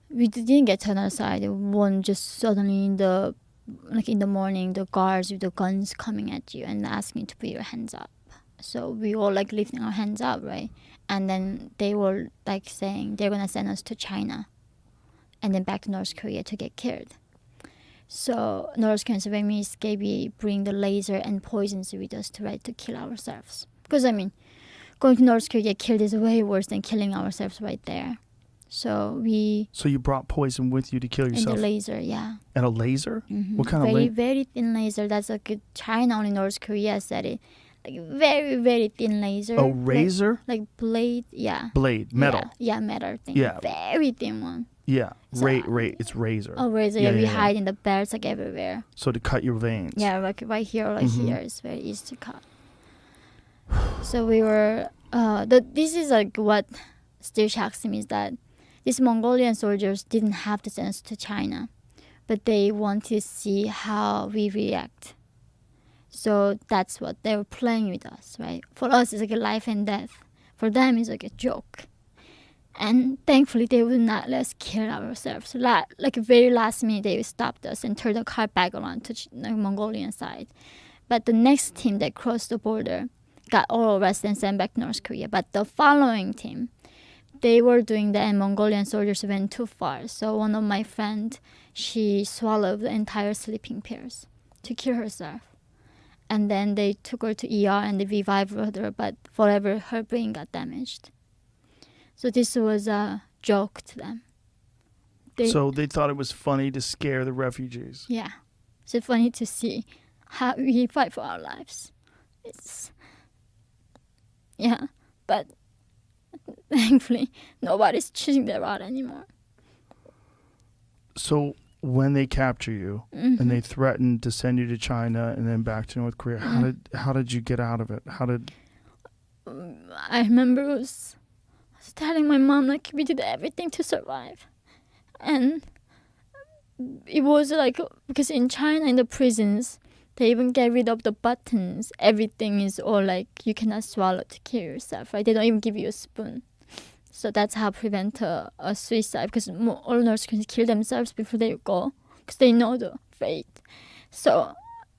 We didn't get to the other side. One just suddenly in the morning, the guards with the guns coming at you and asking you to put your hands up. So we all lifting our hands up, right? And then they were saying they're going to send us to China and then back to North Korea to get killed. So North Koreans, when we escape, we bring the laser and poisons with us to try to kill ourselves. Because I mean, going to North Korea killed is way worse than killing ourselves right there. So we So you brought poison with you to kill and yourself? the laser, yeah. And a laser? Mm-hmm. What kind of very laser? very thin laser. That's like China, only North Korea said it. Like very very thin laser. A razor? Like blade, yeah. Blade, metal. Yeah, metal thing. Yeah. Very thin one. Yeah, So- it's razor. Oh, razor. Yeah, Yeah, we yeah, yeah. hide in the belts like everywhere. So to cut your veins. Yeah, like right here or like Mhm. here. It's very easy to cut. So we were. This is like what still shocks me is that these Mongolian soldiers didn't have the sense to China, but they want to see how we react. So that's what they were playing with us, right? For us, it's like a life and death. For them, it's like a joke. And thankfully, they would not let us kill ourselves. Like very last minute, they stopped us and turned the car back around to the Mongolian side. But the next team that crossed the border got all arrested and sent back to North Korea. But the following team, they were doing that and Mongolian soldiers went too far. So one of my friends, she swallowed the entire sleeping pills to kill herself. And then they took her to ER and they revived her, but forever her brain got damaged. So this was a joke to them. So they thought it was funny to scare the refugees. Yeah. So funny to see how we fight for our lives. Yeah, but thankfully nobody's choosing that route anymore. So when they capture you Mm-hmm. and they threatened to send you to China and then back to North Korea, how did you get out of it? I remember I was telling my mom like we did everything to survive, and it was like because in China in the prisons they even get rid of the buttons. Everything is all like you cannot swallow to kill yourself, right? They don't even give you a spoon. So that's how prevent a suicide because all nurses can kill themselves before they go because they know the fate. So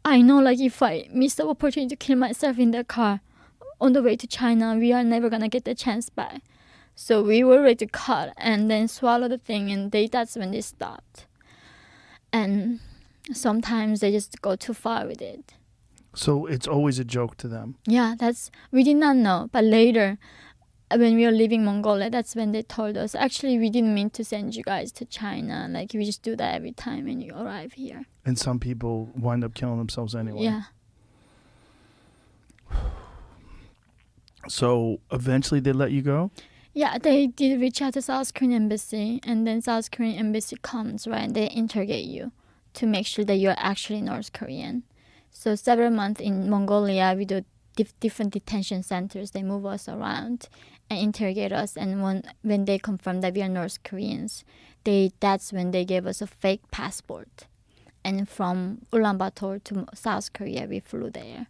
I know like if I miss the opportunity to kill myself in the car on the way to China, we are never gonna get the chance back. So we were ready to cut and then swallow the thing, and that's when they stopped. And sometimes they just go too far with it. So it's always a joke to them. Yeah, we did not know, but later when we were leaving Mongolia, that's when they told us, actually we didn't mean to send you guys to China, like we just do that every time when you arrive here. And some people wind up killing themselves anyway. Yeah. So eventually they let you go? Yeah, they did reach out to South Korean embassy, and then South Korean embassy comes, right? They interrogate you to make sure that you're actually North Korean. So several months in Mongolia, we do different detention centers. They move us around and interrogate us. And when they confirm that we are North Koreans, that's when they gave us a fake passport. And from Ulaanbaatar to South Korea, we flew there.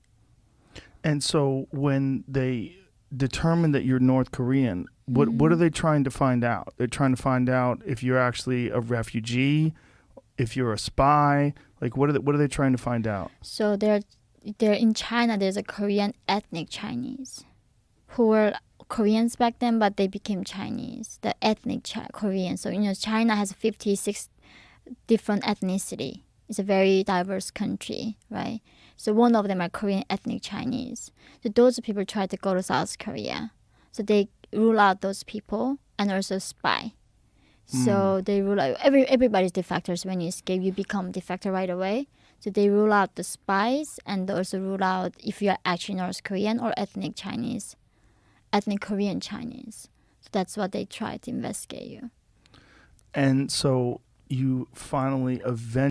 And so when they determine that you're North Korean, what are they trying to find out? They're trying to find out if you're actually a refugee, if you're a spy. Like what are they trying to find out? So they're in China. There's a Korean ethnic Chinese who were Koreans back then, but they became Chinese. The ethnic Korean. So China has 56 different ethnicity. It's a very diverse country, right? So one of them are Korean ethnic Chinese. So those people try to go to South Korea. So they rule out those people and also spy. So they rule out everybody's defectors. When you escape, you become defector right away. So they rule out the spies and also rule out if you are actually North Korean or ethnic Chinese, ethnic Korean Chinese. So that's what they try to investigate you. And so you finally eventually